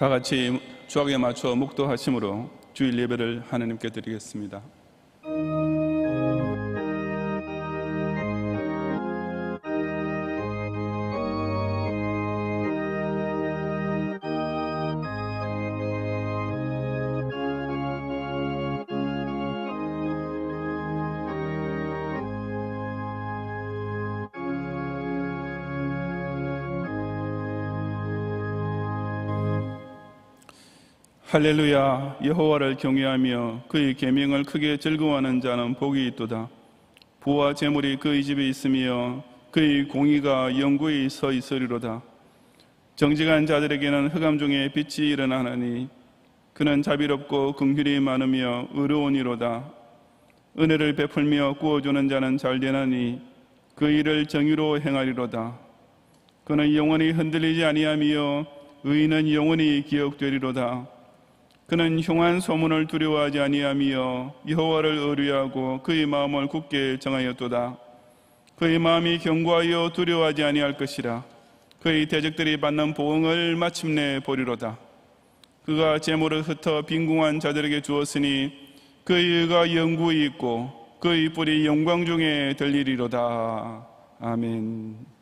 다 같이 주악에 맞춰 묵도하심으로 주일 예배를 하나님께 드리겠습니다. 할렐루야. 여호와를 경외하며 그의 계명을 크게 즐거워하는 자는 복이 있도다. 부와 재물이 그의 집에 있으며 그의 공의가 영구히 서 있으리로다. 정직한 자들에게는 흑암 중에 빛이 일어나나니 그는 자비롭고 긍휼이 많으며 의로우니로다. 은혜를 베풀며 구워주는 자는 잘되나니 그 일을 정의로 행하리로다. 그는 영원히 흔들리지 아니하며 의인은 영원히 기억되리로다. 그는 흉한 소문을 두려워하지 아니하며 여호와를 의뢰하고 그의 마음을 굳게 정하였도다. 그의 마음이 견고하여 두려워하지 아니할 것이라. 그의 대적들이 받는 보응을 마침내 보리로다. 그가 재물을 흩어 빈궁한 자들에게 주었으니 그의 의가 영구히 있고 그의 뿔이 영광 중에 들리리로다. 아멘.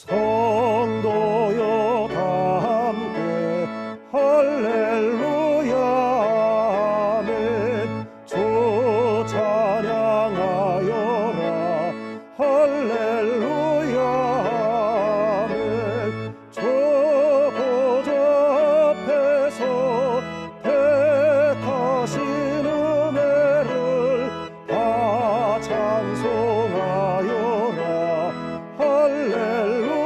성도여 다 함께 할렐루야 아멘. 주 찬양하여라 할렐루야 아멘. 주 보좌 앞에서 택하신 은혜를 다 찬송하여라 할렐루야.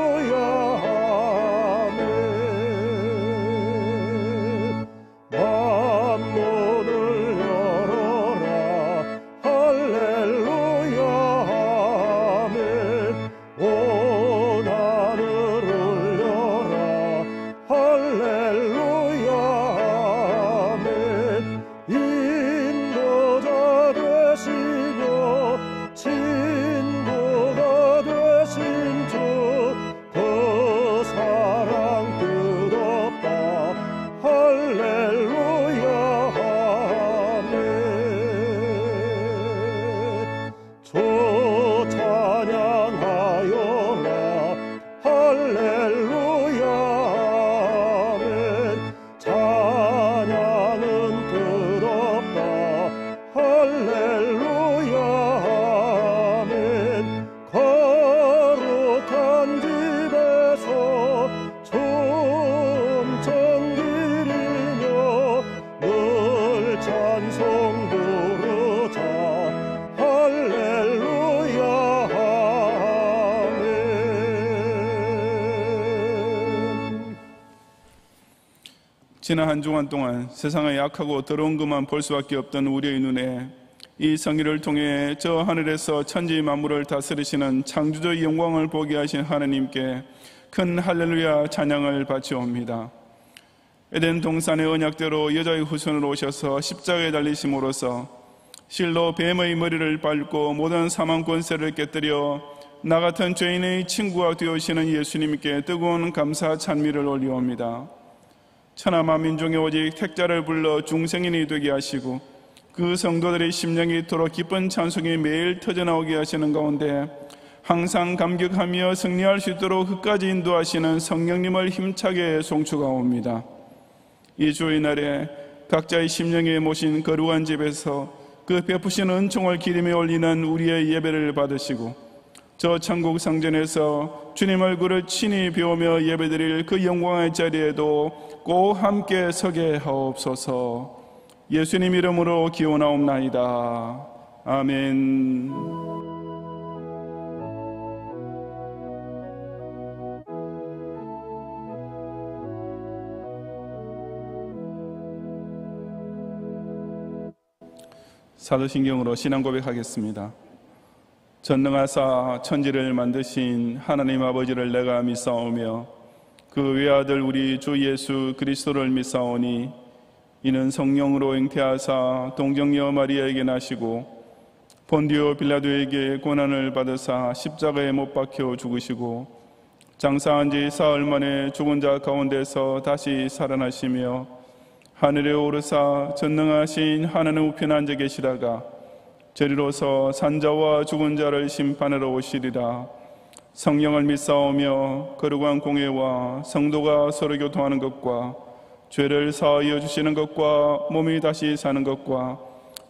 지난 한 주간 동안 세상의 약하고 더러운 것만 볼 수밖에 없던 우리의 눈에 이 성경을 통해 저 하늘에서 천지 만물을 다스리시는 창조주의 영광을 보게 하신 하나님께 큰 할렐루야 찬양을 바치옵니다. 에덴 동산의 언약대로 여자의 후손으로 오셔서 십자가에 달리심으로써 실로 뱀의 머리를 밟고 모든 사망 권세를 깨뜨려 나 같은 죄인의 친구가 되어오시는 예수님께 뜨거운 감사 찬미를 올리옵니다. 천하 만민중에 오직 택자를 불러 중생인이 되게 하시고 그 성도들의 심령이 이토록 기쁜 찬송이 매일 터져나오게 하시는 가운데 항상 감격하며 승리할 수 있도록 끝까지 인도하시는 성령님을 힘차게 송축하옵니다. 이 주의 날에 각자의 심령에 모신 거룩한 집에서 그 베푸신 은총을 기림에 올리는 우리의 예배를 받으시고 저 천국 성전에서 주님 얼굴을 친히 배우며 예배드릴 그 영광의 자리에도 꼭 함께 서게 하옵소서. 예수님 이름으로 기원하옵나이다. 아멘. 사도신경으로 신앙 고백하겠습니다. 전능하사 천지를 만드신 하나님 아버지를 내가 믿사오며 그 외아들 우리 주 예수 그리스도를 믿사오니 이는 성령으로 잉태하사 동정녀 마리아에게 나시고 본디오 빌라도에게 고난을 받으사 십자가에 못 박혀 죽으시고 장사한 지 사흘 만에 죽은 자 가운데서 다시 살아나시며 하늘에 오르사 전능하신 하나님 우편에 앉아 계시다가 저리로서 산자와 죽은 자를 심판하러 오시리라. 성령을 믿사오며 거룩한 공회와 성도가 서로 교통하는 것과 죄를 사하여 주시는 것과 몸이 다시 사는 것과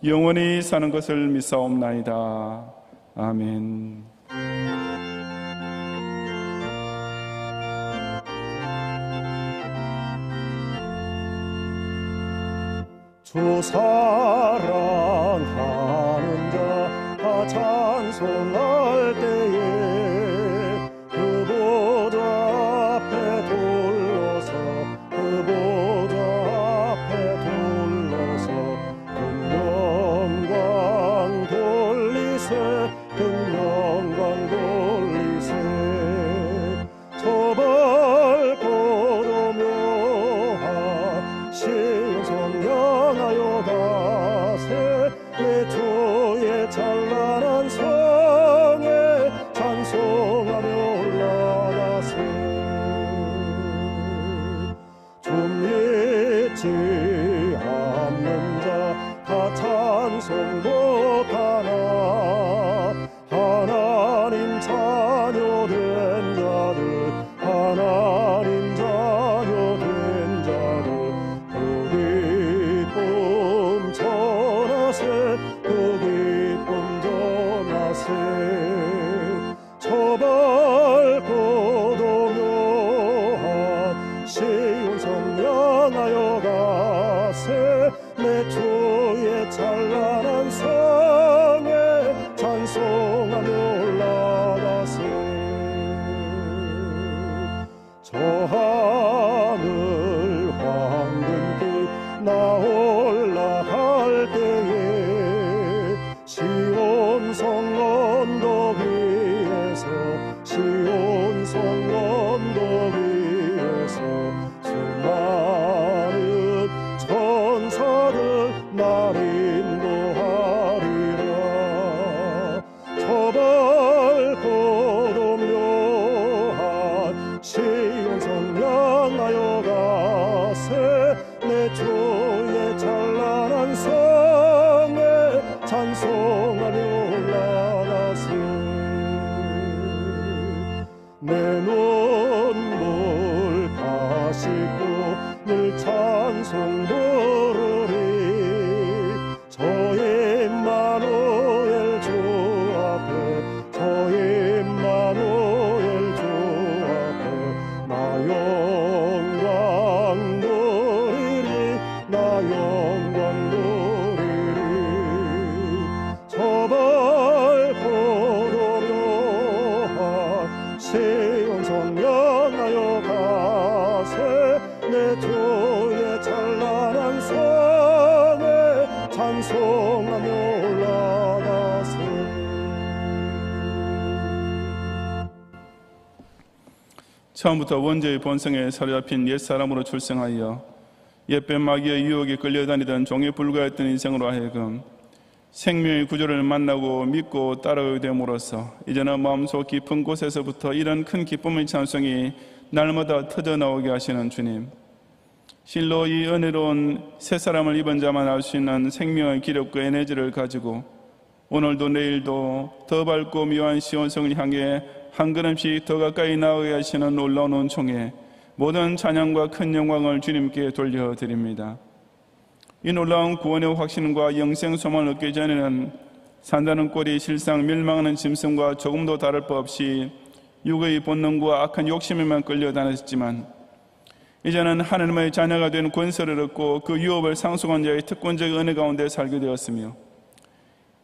영원히 사는 것을 믿사옵나이다. 아멘. 주 사랑하는 자 찬송할 때에 그 보좌 앞에 둘러서 그 보좌 앞에 둘러서 큰 영광 돌리세 큰 영광 돌리세 저 밝고 묘한 신성 영하여 가세 내 주의 찬란한 성에 찬송하며 올라가세 좀 믿지 않는 자 다 찬송 못하나 하나님 자녀 된 자들 하나님 자녀 된 자들 그 기쁨 전하세 그 기쁨 전하세 저 밝고도 묘한 시온 성 향하여 가세 내 주의 찬란한 성에 찬송하며 올라가세 저 하늘 황금빛 나 올라갈 때에 시온 성 언덕 위에서 시온 성 언덕 위에서 수많은 천사들 날 인도하리라 저 밝고도 묘한 시온 성 향하여 가세 내 주의 찬란한 성에 찬송하며 올라가세 내 눈물 다 씻고 늘 찬송 부르리 저 임마누엘 주 앞에 저 임마누엘 주 앞에 나 영광 누리리 나 영광 누리리 저 밝고도 묘한 시온 성 향하여 가세 내 주의 찬란한 성에 찬송하며 올라가세 처음부터 원죄의 본성에 사로잡힌 옛사람으로 출생하여 옛뱀 마귀의 유혹에 끌려다니던 종에 불과했던 인생으로 하여금 생명의 구조를 만나고 믿고 따라오게 됨으로써 이제는 마음속 깊은 곳에서부터 이런 큰 기쁨의 찬송이 날마다 터져나오게 하시는 주님, 실로 이 은혜로운 새 사람을 입은 자만 알 수 있는 생명의 기력과 에너지를 가지고 오늘도 내일도 더 밝고 묘한 시온성을 향해 한 걸음씩 더 가까이 나아가게 하시는 놀라운 은총에 모든 찬양과 큰 영광을 주님께 돌려드립니다. 이 놀라운 구원의 확신과 영생 소망을 얻기 전에는 산다는 꼴이 실상 멸망하는 짐승과 조금도 다를 바 없이 육의 본능과 악한 욕심에만 끌려다녔지만 이제는 하나님의 자녀가 된 권세를 얻고 그 유업을 상속한 자의 특권적 은혜 가운데 살게 되었으며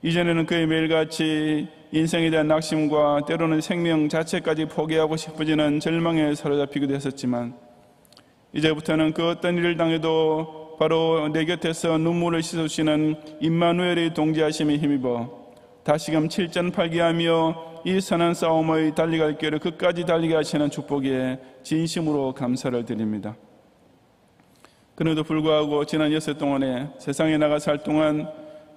이전에는 그의 매일같이 인생에 대한 낙심과 때로는 생명 자체까지 포기하고 싶어지는 절망에 사로잡히게 되었지만 이제부터는 그 어떤 일을 당해도 바로 내 곁에서 눈물을 씻어주시는 임마누엘의 동지하심에 힘입어 다시금 7전팔기하며 이 선한 싸움의 달려갈 길을 끝까지 달리게 하시는 축복에 진심으로 감사를 드립니다. 그럼에도 불구하고 지난 여섯 동안에 세상에 나가 살 동안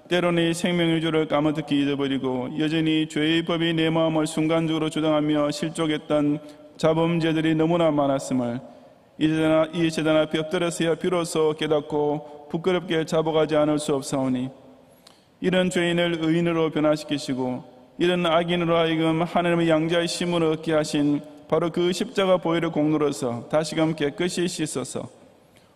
때로는 이 생명의 주를 까마득히 잊어버리고 여전히 죄의 법이 내 마음을 순간적으로 주장하며 실족했던 자범죄들이 너무나 많았음을 이 재단 앞에 엎드려서야 비로소 깨닫고 부끄럽게 잡아가지 않을 수 없사오니 이런 죄인을 의인으로 변화시키시고 이런 악인으로 하여금 하나님의 양자의 심을 얻게 하신 바로 그 십자가 보혈의 공로로서 다시금 깨끗이 씻어서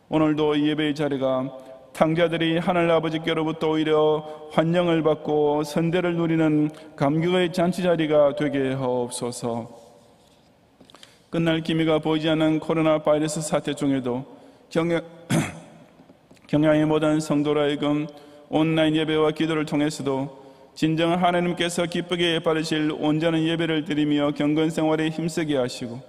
오늘도 이 예배의 자리가 탕자들이 하늘 아버지께로부터 오히려 환영을 받고 선대를 누리는 감격의 잔치 자리가 되게 하옵소서. 끝날 기미가 보이지 않는 코로나 바이러스 사태 중에도 경향의 모든 성도로 하여금 온라인 예배와 기도를 통해서도 진정 하나님께서 기쁘게 받으실 온전한 예배를 드리며 경건 생활에 힘쓰게 하시고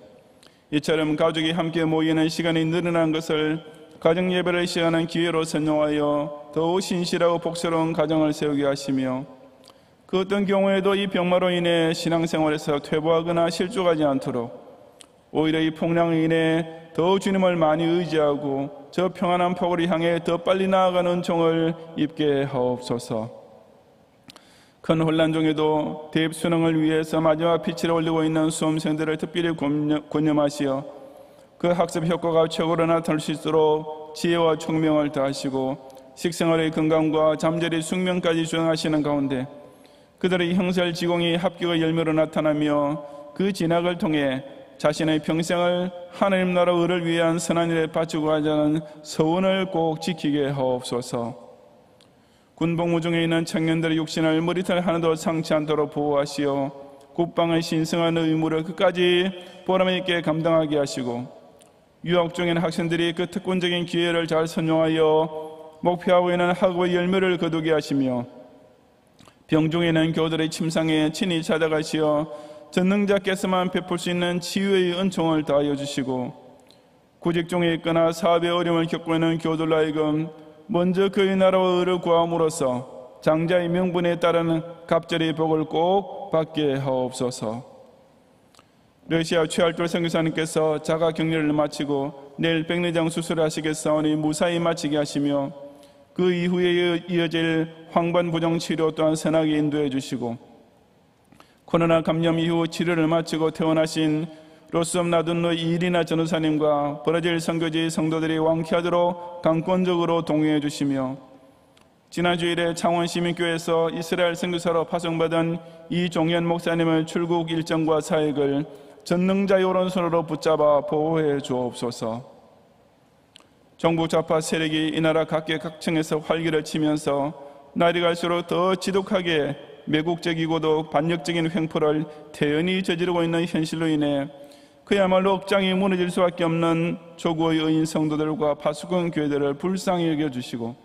이처럼 가족이 함께 모이는 시간이 늘어난 것을 가정 예배를 시행하는 기회로 선용하여 더욱 신실하고 복스러운 가정을 세우게 하시며 그 어떤 경우에도 이 병마로 인해 신앙생활에서 퇴보하거나 실족하지 않도록 오히려 이 풍랑으로 인해 더 주님을 많이 의지하고 저 평안한 폭을 향해 더 빨리 나아가는 종을 입게 하옵소서. 큰 혼란 중에도 대입 수능을 위해서 마지막 피치를 올리고 있는 수험생들을 특별히 권념하시어 그 학습 효과가 최고로 나타날 수 있도록 지혜와 총명을 더하시고 식생활의 건강과 잠자리 숙면까지 주장하시는 가운데 그들의 형설지공이 합격의 열매로 나타나며 그 진학을 통해 자신의 평생을 하나님 나라 의를 위한 선한 일에 바치고 하자는 서원을 꼭 지키게 하옵소서. 군복무 중에 있는 청년들의 육신을 머리털 하나도 상치 않도록 보호하시어 국방을 신성한 의무를 끝까지 보람있게 감당하게 하시고 유학 중인 학생들이 그 특권적인 기회를 잘 선용하여 목표하고 있는 학업의 열매를 거두게 하시며 병중에 있는 교들의 침상에 친히 찾아가시어 전능자께서만 베풀 수 있는 치유의 은총을 다하여 주시고 구직 중에 있거나 사업의 어려움을 겪고 있는 교들로 하여금 먼저 그의 나라와 의를 구함으로써 장자의 명분에 따르는 갑절의 복을 꼭 받게 하옵소서. 러시아 최알돌 선교사님께서 자가 격리를 마치고 내일 백내장 수술을 하시겠사오니 무사히 마치게 하시며 그 이후에 이어질 황반부종 치료 또한 선하게 인도해 주시고 코로나 감염 이후 치료를 마치고 퇴원하신 로스업 나둔노 이리나 전우사님과 브라질 선교지 성도들이 왕쾌하도록 강권적으로 동행해 주시며 지난 주일에 창원시민교회에서 이스라엘 선교사로 파송받은 이종현 목사님의 출국 일정과 사역을 전능자의 오른손으로 붙잡아 보호해 주옵소서. 정부 좌파 세력이 이 나라 각계각층에서 활기를 치면서 날이 갈수록 더 지독하게 매국적이고도 반역적인 횡포를 태연히 저지르고 있는 현실로 인해 그야말로 억장이 무너질 수밖에 없는 조국의 의인 성도들과 파수꾼 교회들을 불쌍히 여겨주시고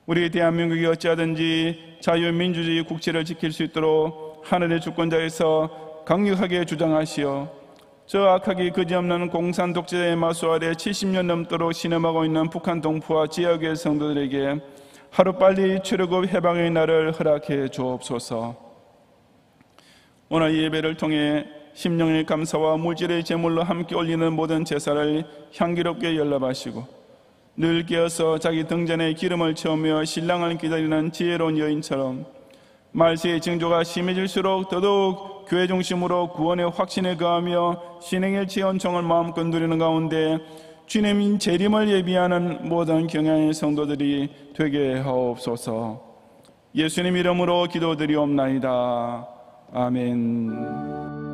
우리 대한민국이 어찌하든지 자유민주주의 국치를 지킬 수 있도록 하늘의 주권자에서 강력하게 주장하시어 저 악하기 그지없는 공산 독재자의 마수 아래 70년 넘도록 신음하고 있는 북한 동포와 지역의 성도들에게 하루빨리 출애굽 해방의 날을 허락해 주옵소서. 오늘 예배를 통해 심령의 감사와 물질의 제물로 함께 올리는 모든 제사를 향기롭게 연락하시고 늘 깨어서 자기 등잔에 기름을 채우며 신랑을 기다리는 지혜로운 여인처럼 말세의 징조가 심해질수록 더더욱 교회 중심으로 구원의 확신에 거하며 신행의 지연총을 마음껏 누리는 가운데 주님 재림을 예비하는 모든 경향의 성도들이 되게 하옵소서. 예수님 이름으로 기도드리옵나이다. 아멘.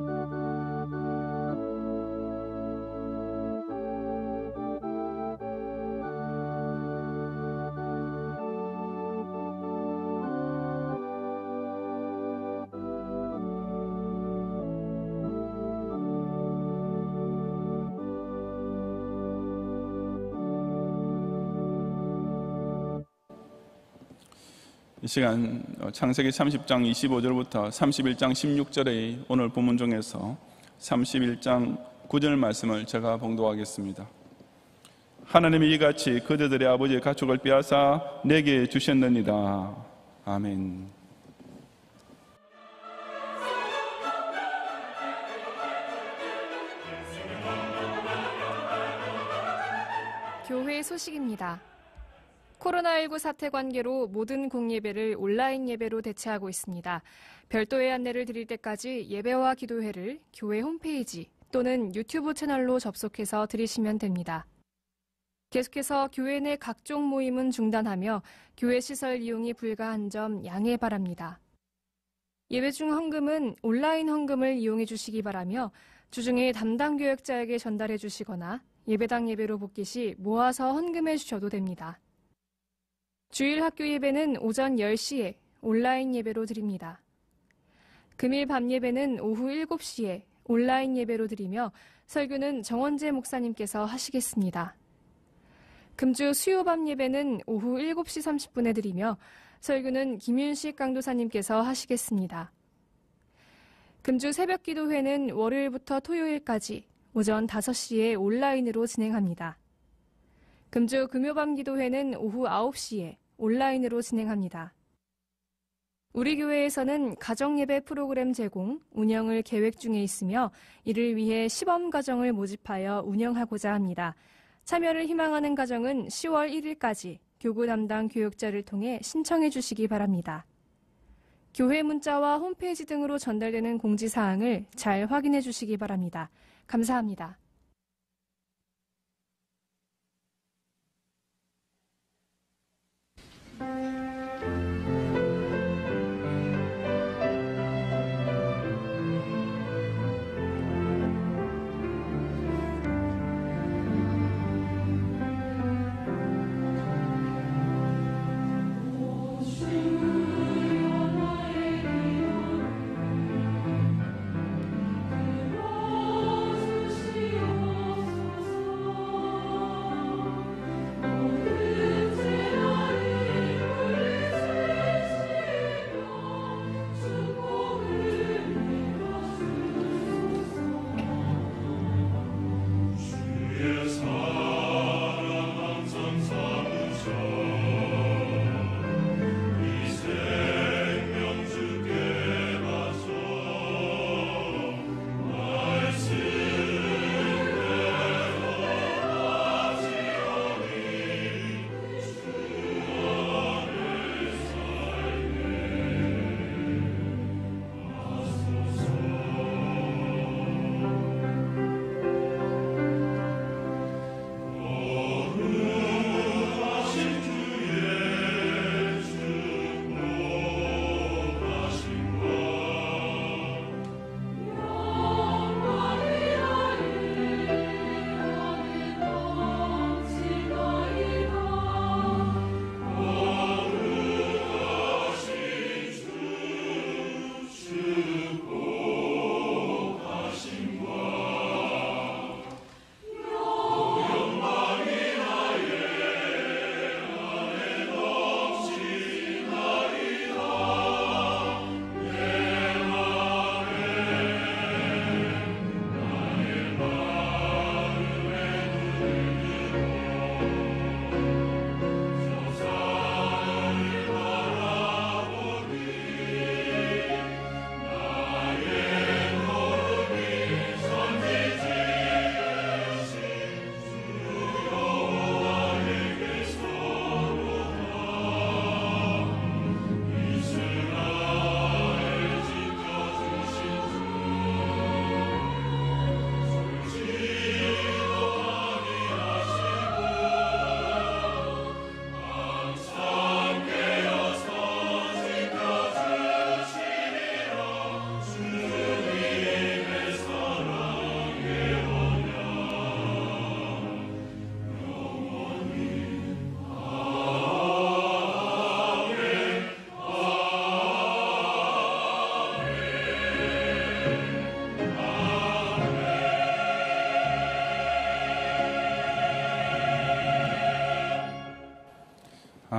이 시간 창세기 30장 25절부터 31장 16절의 오늘 본문 중에서 31장 9절 말씀을 제가 봉독하겠습니다. 하나님이 이같이 그대들의 아버지의 가축을 빼앗아 내게 주셨느니라. 아멘. 교회 오늘 소식입니다. 코로나19 사태 관계로 모든 공예배를 온라인 예배로 대체하고 있습니다. 별도의 안내를 드릴 때까지 예배와 기도회를 교회 홈페이지 또는 유튜브 채널로 접속해서 들으시면 됩니다. 계속해서 교회 내 각종 모임은 중단하며 교회 시설 이용이 불가한 점 양해 바랍니다. 예배 중 헌금은 온라인 헌금을 이용해 주시기 바라며 주중에 담당 교역자에게 전달해 주시거나 예배당 예배로 복귀 시 모아서 헌금해 주셔도 됩니다. 주일 학교 예배는 오전 10시에 온라인 예배로 드립니다. 금일 밤 예배는 오후 7시에 온라인 예배로 드리며 설교는 정원재 목사님께서 하시겠습니다. 금주 수요 밤 예배는 오후 7시 30분에 드리며 설교는 김윤식 강도사님께서 하시겠습니다. 금주 새벽 기도회는 월요일부터 토요일까지 오전 5시에 온라인으로 진행합니다. 금주 금요밤 기도회는 오후 9시에 온라인으로 진행합니다. 우리 교회에서는 가정예배 프로그램 제공, 운영을 계획 중에 있으며 이를 위해 시범 가정을 모집하여 운영하고자 합니다. 참여를 희망하는 가정은 10월 1일까지 교구 담당 교육자를 통해 신청해 주시기 바랍니다. 교회 문자와 홈페이지 등으로 전달되는 공지사항을 잘 확인해 주시기 바랍니다. 감사합니다.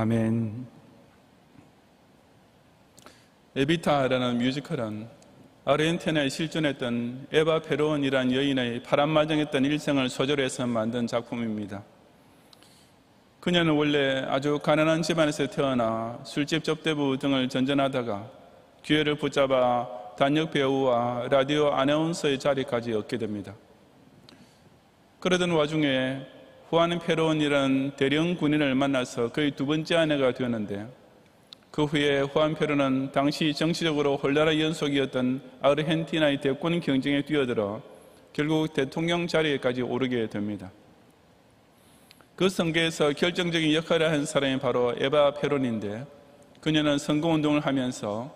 아멘. 에비타라는 뮤지컬은 아르헨티나에 실존했던 에바 페론이라는 여인의 파란만장했던 일생을 소재로 해서 만든 작품입니다. 그녀는 원래 아주 가난한 집안에서 태어나 술집 접대부 등을 전전하다가 기회를 붙잡아 단역 배우와 라디오 아나운서의 자리까지 얻게 됩니다. 그러던 와중에 후안 페론이라는 대령 군인을 만나서 그의 두 번째 아내가 되었는데, 그 후에 후안 페론은 당시 정치적으로 혼란의 연속이었던 아르헨티나의 대권 경쟁에 뛰어들어 결국 대통령 자리에까지 오르게 됩니다. 그 선거에서 결정적인 역할을 한 사람이 바로 에바 페론인데, 그녀는 선거운동을 하면서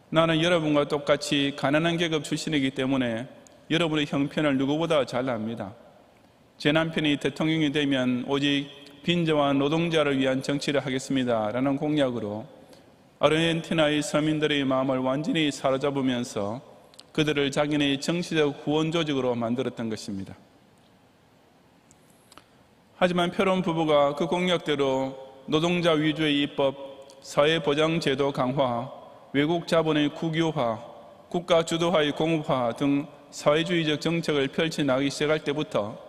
나는 여러분과 똑같이 가난한 계급 출신이기 때문에 여러분의 형편을 누구보다 잘 압니다. 제 남편이 대통령이 되면 오직 빈자와 노동자를 위한 정치를 하겠습니다 라는 공약으로 아르헨티나의 서민들의 마음을 완전히 사로잡으면서 그들을 자기네 정치적 후원 조직으로 만들었던 것입니다. 하지만 페론 부부가 그 공약대로 노동자 위주의 입법, 사회보장제도 강화, 외국 자본의 국유화, 국가 주도화의 공업화 등 사회주의적 정책을 펼쳐나가기 시작할 때부터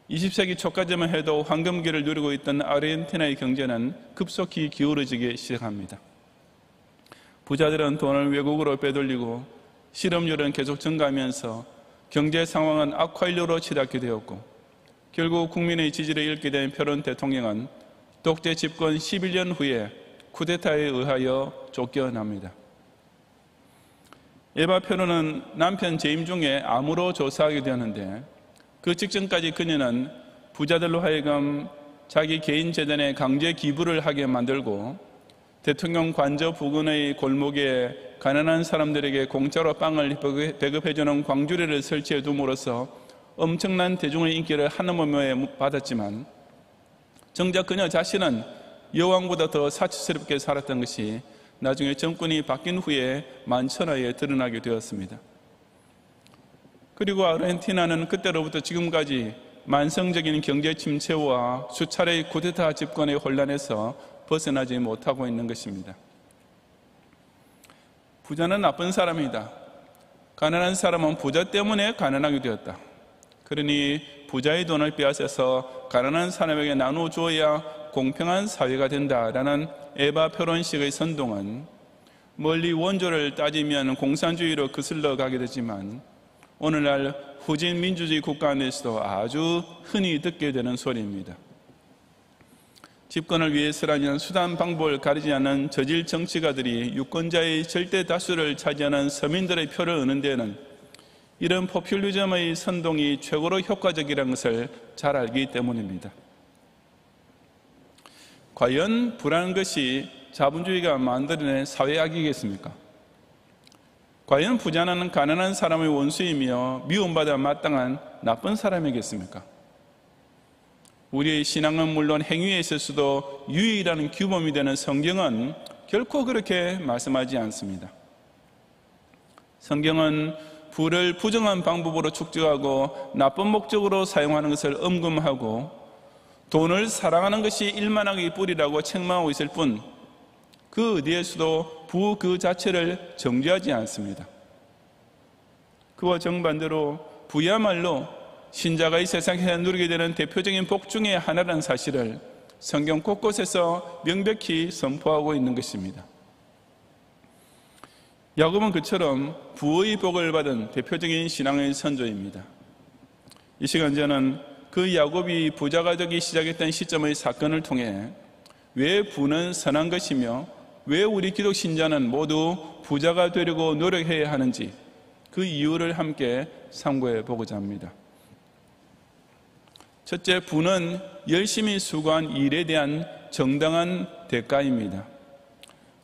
20세기 초까지만 해도 황금기를 누리고 있던 아르헨티나의 경제는 급속히 기울어지기 시작합니다. 부자들은 돈을 외국으로 빼돌리고 실업률은 계속 증가하면서 경제 상황은 악화일로로 치닫게 되었고, 결국 국민의 지지를 잃게 된 페론 대통령은 독재 집권 11년 후에 쿠데타에 의하여 쫓겨납니다. 에바 페론은 남편 재임 중에 암으로 조사하게 되었는데, 그 직전까지 그녀는 부자들로 하여금 자기 개인 재단에 강제 기부를 하게 만들고 대통령 관저 부근의 골목에 가난한 사람들에게 공짜로 빵을 배급해주는 광주리를 설치해 둠으로써 엄청난 대중의 인기를 한몸에 받았지만, 정작 그녀 자신은 여왕보다 더 사치스럽게 살았던 것이 나중에 정권이 바뀐 후에 만천하에 드러나게 되었습니다. 그리고 아르헨티나는 그때로부터 지금까지 만성적인 경제 침체와 수차례의 쿠데타 집권의 혼란에서 벗어나지 못하고 있는 것입니다. 부자는 나쁜 사람이다. 가난한 사람은 부자 때문에 가난하게 되었다. 그러니 부자의 돈을 빼앗아서 가난한 사람에게 나누어 주어야 공평한 사회가 된다라는 에바 페론식의 선동은 멀리 원조를 따지면 공산주의로 거슬러 가게 되지만, 오늘날 후진 민주주의 국가 안에서도 아주 흔히 듣게 되는 소리입니다. 집권을 위해서라면 수단 방법을 가리지 않는 저질 정치가들이 유권자의 절대 다수를 차지하는 서민들의 표를 얻는 데는 이런 포퓰리즘의 선동이 최고로 효과적이라는 것을 잘 알기 때문입니다. 과연 불안한 것이 자본주의가 만들어낸 사회악이겠습니까? 과연 부자는 가난한 사람의 원수이며 미움받아 마땅한 나쁜 사람이겠습니까? 우리의 신앙은 물론 행위에 있어서도 유의라는 규범이 되는 성경은 결코 그렇게 말씀하지 않습니다. 성경은 부를 부정한 방법으로 축적하고 나쁜 목적으로 사용하는 것을 엄금하고 돈을 사랑하는 것이 일만하게 뿌리라고 책망하고 있을 뿐, 그 어디에서도 부 그 자체를 정죄하지 않습니다. 그와 정반대로 부야말로 신자가 이 세상에서 누리게 되는 대표적인 복 중의 하나라는 사실을 성경 곳곳에서 명백히 선포하고 있는 것입니다. 야곱은 그처럼 부의 복을 받은 대표적인 신앙의 선조입니다. 이 시간 저는 그 야곱이 부자가 되기 시작했던 시점의 사건을 통해 왜 부는 선한 것이며 왜 우리 기독 신자는 모두 부자가 되려고 노력해야 하는지 그 이유를 함께 상고해 보고자 합니다. 첫째, 부는 열심히 수고한 일에 대한 정당한 대가입니다.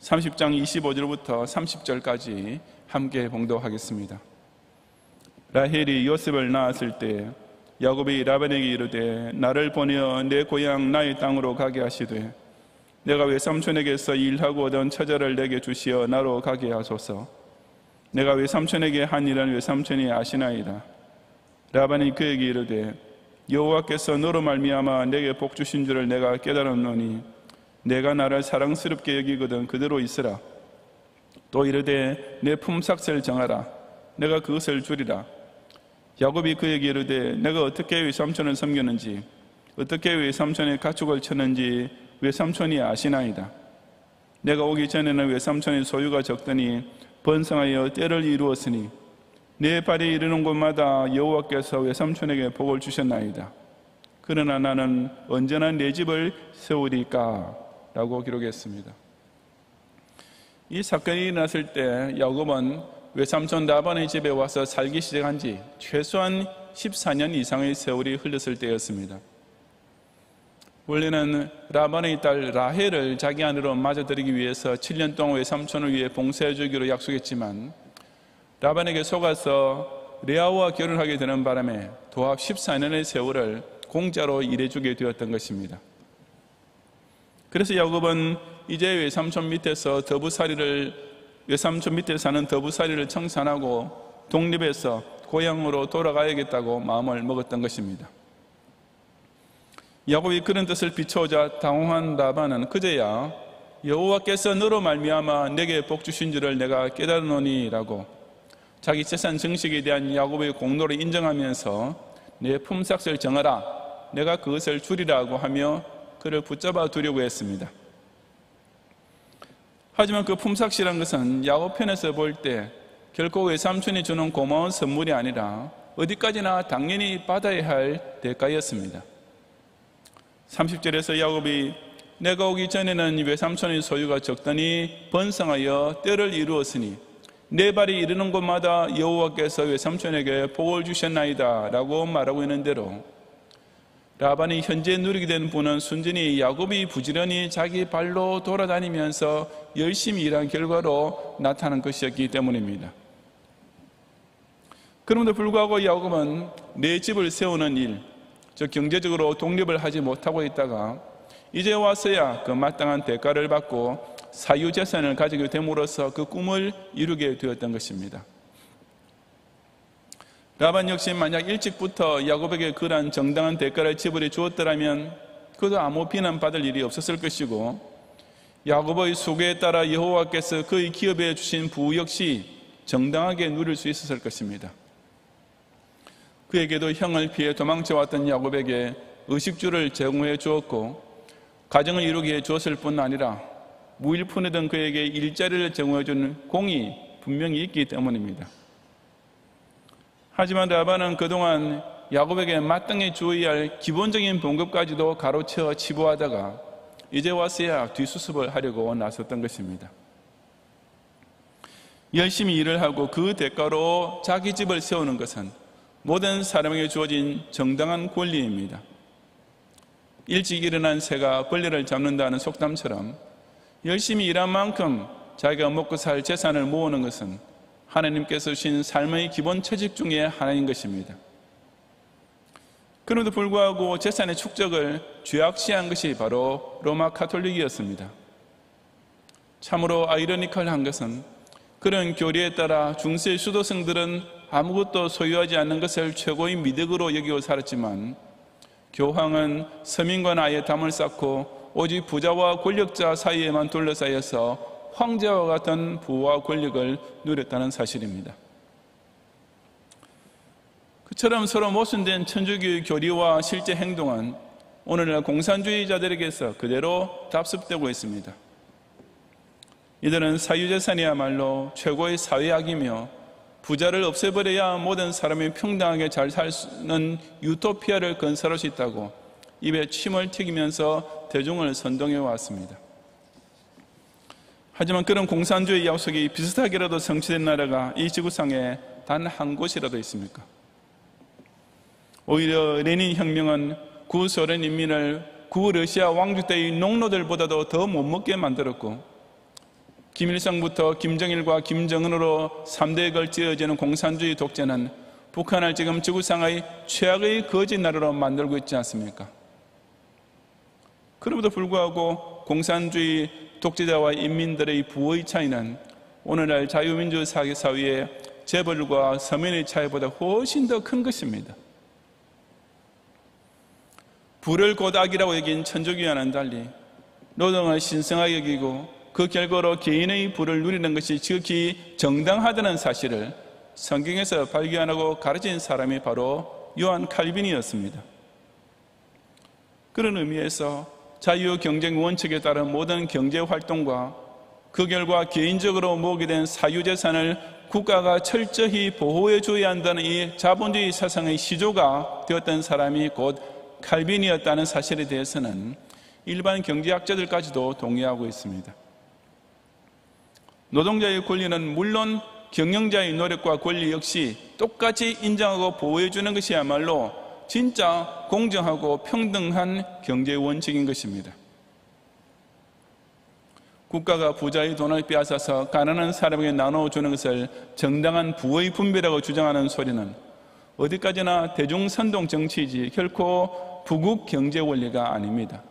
30장 25절부터 30절까지 함께 봉독하겠습니다. 라헬이 요셉을 낳았을 때 야곱이 라반에게 이르되 나를 보내어 내 고향 나의 땅으로 가게 하시되 내가 외삼촌에게서 일하고 얻은 처자를 내게 주시어 나로 가게 하소서. 내가 외삼촌에게 한 일은 외삼촌이 아시나이다. 라반이 그에게 이르되 여호와께서 너로 말미암아 내게 복 주신 줄을 내가 깨달았노니 내가 나를 사랑스럽게 여기거든 그대로 있으라. 또 이르되 내 품삯을 정하라. 내가 그것을 주리라. 야곱이 그에게 이르되 내가 어떻게 외삼촌을 섬겼는지 어떻게 외삼촌의 가축을 쳤는지 외삼촌이 아시나이다. 내가 오기 전에는 외삼촌의 소유가 적더니 번성하여 때를 이루었으니 내 발이 이르는 곳마다 여호와께서 외삼촌에게 복을 주셨나이다. 그러나 나는 언제나 내 집을 세우리까 라고 기록했습니다. 이 사건이 일어났을 때 야곱은 외삼촌 라반의 집에 와서 살기 시작한 지 최소한 14년 이상의 세월이 흘렀을 때였습니다. 원래는 라반의 딸 라헬을 자기 아내로 맞아들이기 위해서 7년 동안 외삼촌을 위해 봉사해 주기로 약속했지만 라반에게 속아서 레아와 결혼하게 되는 바람에 도합 14년의 세월을 공짜로 일해주게 되었던 것입니다. 그래서 야곱은 이제 외삼촌 밑에 사는 더부살이를 청산하고 독립해서 고향으로 돌아가야겠다고 마음을 먹었던 것입니다. 야곱이 그런 뜻을 비춰오자 당황한 라반은 그제야 여호와께서 너로 말미암아 내게 복 주신 줄을 내가 깨달으노니 라고 자기 재산 증식에 대한 야곱의 공로를 인정하면서 내 품삯을 정하라, 내가 그것을 주리라고 하며 그를 붙잡아 두려고 했습니다. 하지만 그 품삯이란 것은 야곱 편에서 볼 때 결코 외삼촌이 주는 고마운 선물이 아니라 어디까지나 당연히 받아야 할 대가였습니다. 30절에서 야곱이 내가 오기 전에는 외삼촌의 소유가 적더니 번성하여 때를 이루었으니 내 발이 이르는 곳마다 여호와께서 외삼촌에게 복을 주셨나이다 라고 말하고 있는 대로 라반이 현재 누리게 된 분은 순전히 야곱이 부지런히 자기 발로 돌아다니면서 열심히 일한 결과로 나타난 것이었기 때문입니다. 그럼에도 불구하고 야곱은 내 집을 세우는 일, 즉 경제적으로 독립을 하지 못하고 있다가 이제 와서야 그 마땅한 대가를 받고 사유재산을 가지게 됨으로써 그 꿈을 이루게 되었던 것입니다. 라반 역시 만약 일찍부터 야곱에게 그러한 정당한 대가를 지불해 주었더라면 그도 아무 비난받을 일이 없었을 것이고 야곱의 소개에 따라 여호와께서 그의 기업에 주신 부후 역시 정당하게 누릴 수 있었을 것입니다. 그에게도 형을 피해 도망쳐왔던 야곱에게 의식주를 제공해 주었고 가정을 이루게 해 주었을 뿐 아니라 무일푼이던 그에게 일자리를 제공해 주는 공이 분명히 있기 때문입니다. 하지만 라반은 그동안 야곱에게 마땅히 주어야 할 기본적인 봉급까지도 가로채어 치부하다가 이제 와서야 뒷수습을 하려고 나섰던 것입니다. 열심히 일을 하고 그 대가로 자기 집을 세우는 것은 모든 사람에게 주어진 정당한 권리입니다. 일찍 일어난 새가 벌레를 잡는다는 속담처럼 열심히 일한 만큼 자기가 먹고 살 재산을 모으는 것은 하나님께서 주신 삶의 기본 처직 중에 하나인 것입니다. 그럼에도 불구하고 재산의 축적을 죄악시한 것이 바로 로마 카톨릭이었습니다. 참으로 아이러니컬한 것은 그런 교리에 따라 중세 수도승들은 아무것도 소유하지 않는 것을 최고의 미덕으로 여기고 살았지만 교황은 서민과 아예 담을 쌓고 오직 부자와 권력자 사이에만 둘러싸여서 황제와 같은 부와 권력을 누렸다는 사실입니다. 그처럼 서로 모순된 천주교의 교리와 실제 행동은 오늘날 공산주의자들에게서 그대로 답습되고 있습니다. 이들은 사유재산이야말로 최고의 사회악이며 부자를 없애버려야 모든 사람이 평등하게 잘 사는 유토피아를 건설할 수 있다고 입에 침을 튀기면서 대중을 선동해 왔습니다. 하지만 그런 공산주의 약속이 비슷하게라도 성취된 나라가 이 지구상에 단 한 곳이라도 있습니까? 오히려 레닌 혁명은 구소련 인민을 구러시아 왕조 때의 농노들보다도 더 못먹게 만들었고 김일성부터 김정일과 김정은으로 3대에 걸쳐 이어지는 공산주의 독재는 북한을 지금 지구상의 최악의 거짓 나라로 만들고 있지 않습니까? 그럼에도 불구하고 공산주의 독재자와 인민들의 부의 차이는 오늘날 자유민주 사회의 재벌과 서민의 차이보다 훨씬 더 큰 것입니다. 부를 곧 악이라고 여긴 천주교와는 달리 노동을 신성하게 여기고 그 결과로 개인의 부를 누리는 것이 지극히 정당하다는 사실을 성경에서 발견하고 가르친 사람이 바로 요한 칼빈이었습니다. 그런 의미에서 자유 경쟁 원칙에 따른 모든 경제 활동과 그 결과 개인적으로 모으게 된 사유재산을 국가가 철저히 보호해 줘야 한다는 이 자본주의 사상의 시조가 되었던 사람이 곧 칼빈이었다는 사실에 대해서는 일반 경제학자들까지도 동의하고 있습니다. 노동자의 권리는 물론 경영자의 노력과 권리 역시 똑같이 인정하고 보호해주는 것이야말로 진짜 공정하고 평등한 경제 원칙인 것입니다. 국가가 부자의 돈을 빼앗아서 가난한 사람에게 나눠주는 것을 정당한 부의 분배라고 주장하는 소리는 어디까지나 대중선동 정치이지 결코 부국 경제 원리가 아닙니다.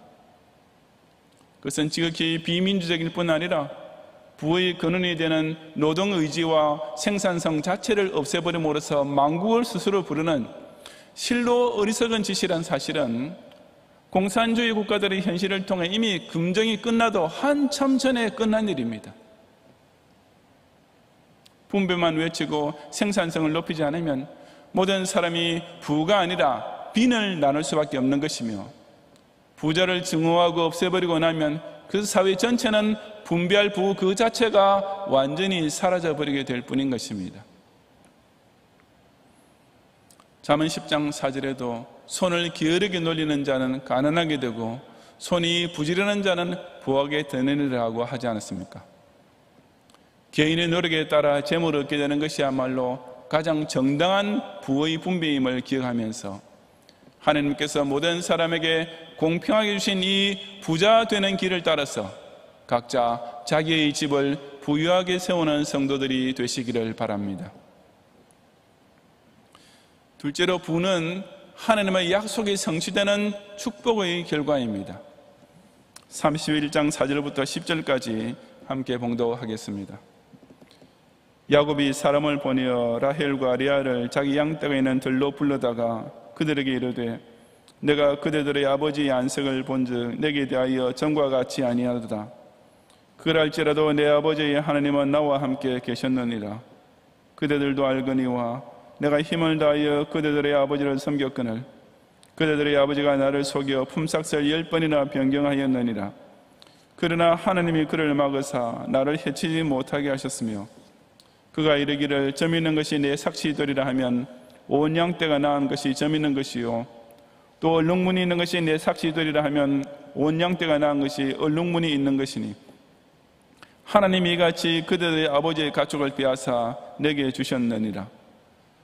그것은 지극히 비민주적일 뿐 아니라 부의 근원이 되는 노동의지와 생산성 자체를 없애버림으로써 망국을 스스로 부르는 실로 어리석은 짓이란 사실은 공산주의 국가들의 현실을 통해 이미 금정이 끝나도 한참 전에 끝난 일입니다. 분배만 외치고 생산성을 높이지 않으면 모든 사람이 부가 아니라 빈을 나눌 수밖에 없는 것이며, 부자를 증오하고 없애버리고 나면 그 사회 전체는 분배할 부 그 자체가 완전히 사라져버리게 될 뿐인 것입니다. 잠언 10장 4절에도 손을 게으르게 놀리는 자는 가난하게 되고 손이 부지런한 자는 부하게 되느니라고 하지 않았습니까? 개인의 노력에 따라 재물을 얻게 되는 것이야말로 가장 정당한 부의 분배임을 기억하면서 하나님께서 모든 사람에게 공평하게 주신 이 부자 되는 길을 따라서 각자 자기의 집을 부유하게 세우는 성도들이 되시기를 바랍니다. 둘째로 부는 하나님의 약속이 성취되는 축복의 결과입니다. 31장 4절부터 10절까지 함께 봉독하겠습니다. 야곱이 사람을 보내어 라헬과 레아를 자기 양떼가 있는 들로 불러다가 그들에게 이르되 내가 그대들의 아버지의 안색을 본즉 내게 대하여 전과 같이 아니하도다. 그럴지라도 내 아버지의 하나님은 나와 함께 계셨느니라. 그대들도 알거니와 내가 힘을 다하여 그대들의 아버지를 섬겼거늘 그대들의 아버지가 나를 속여 품삯을 10번이나 변경하였느니라. 그러나 하나님이 그를 막으사 나를 해치지 못하게 하셨으며 그가 이르기를 점 있는 것이 내 삭시되리라 하면 온 양떼가 낳은 것이 점 있는 것이요 또 얼룩무늬 있는 것이 내 삭시되리라 하면 온 양떼가 낳은 것이 얼룩무늬 있는 것이니 하나님이 이같이 그들의 아버지의 가축을 빼앗아 내게 주셨느니라.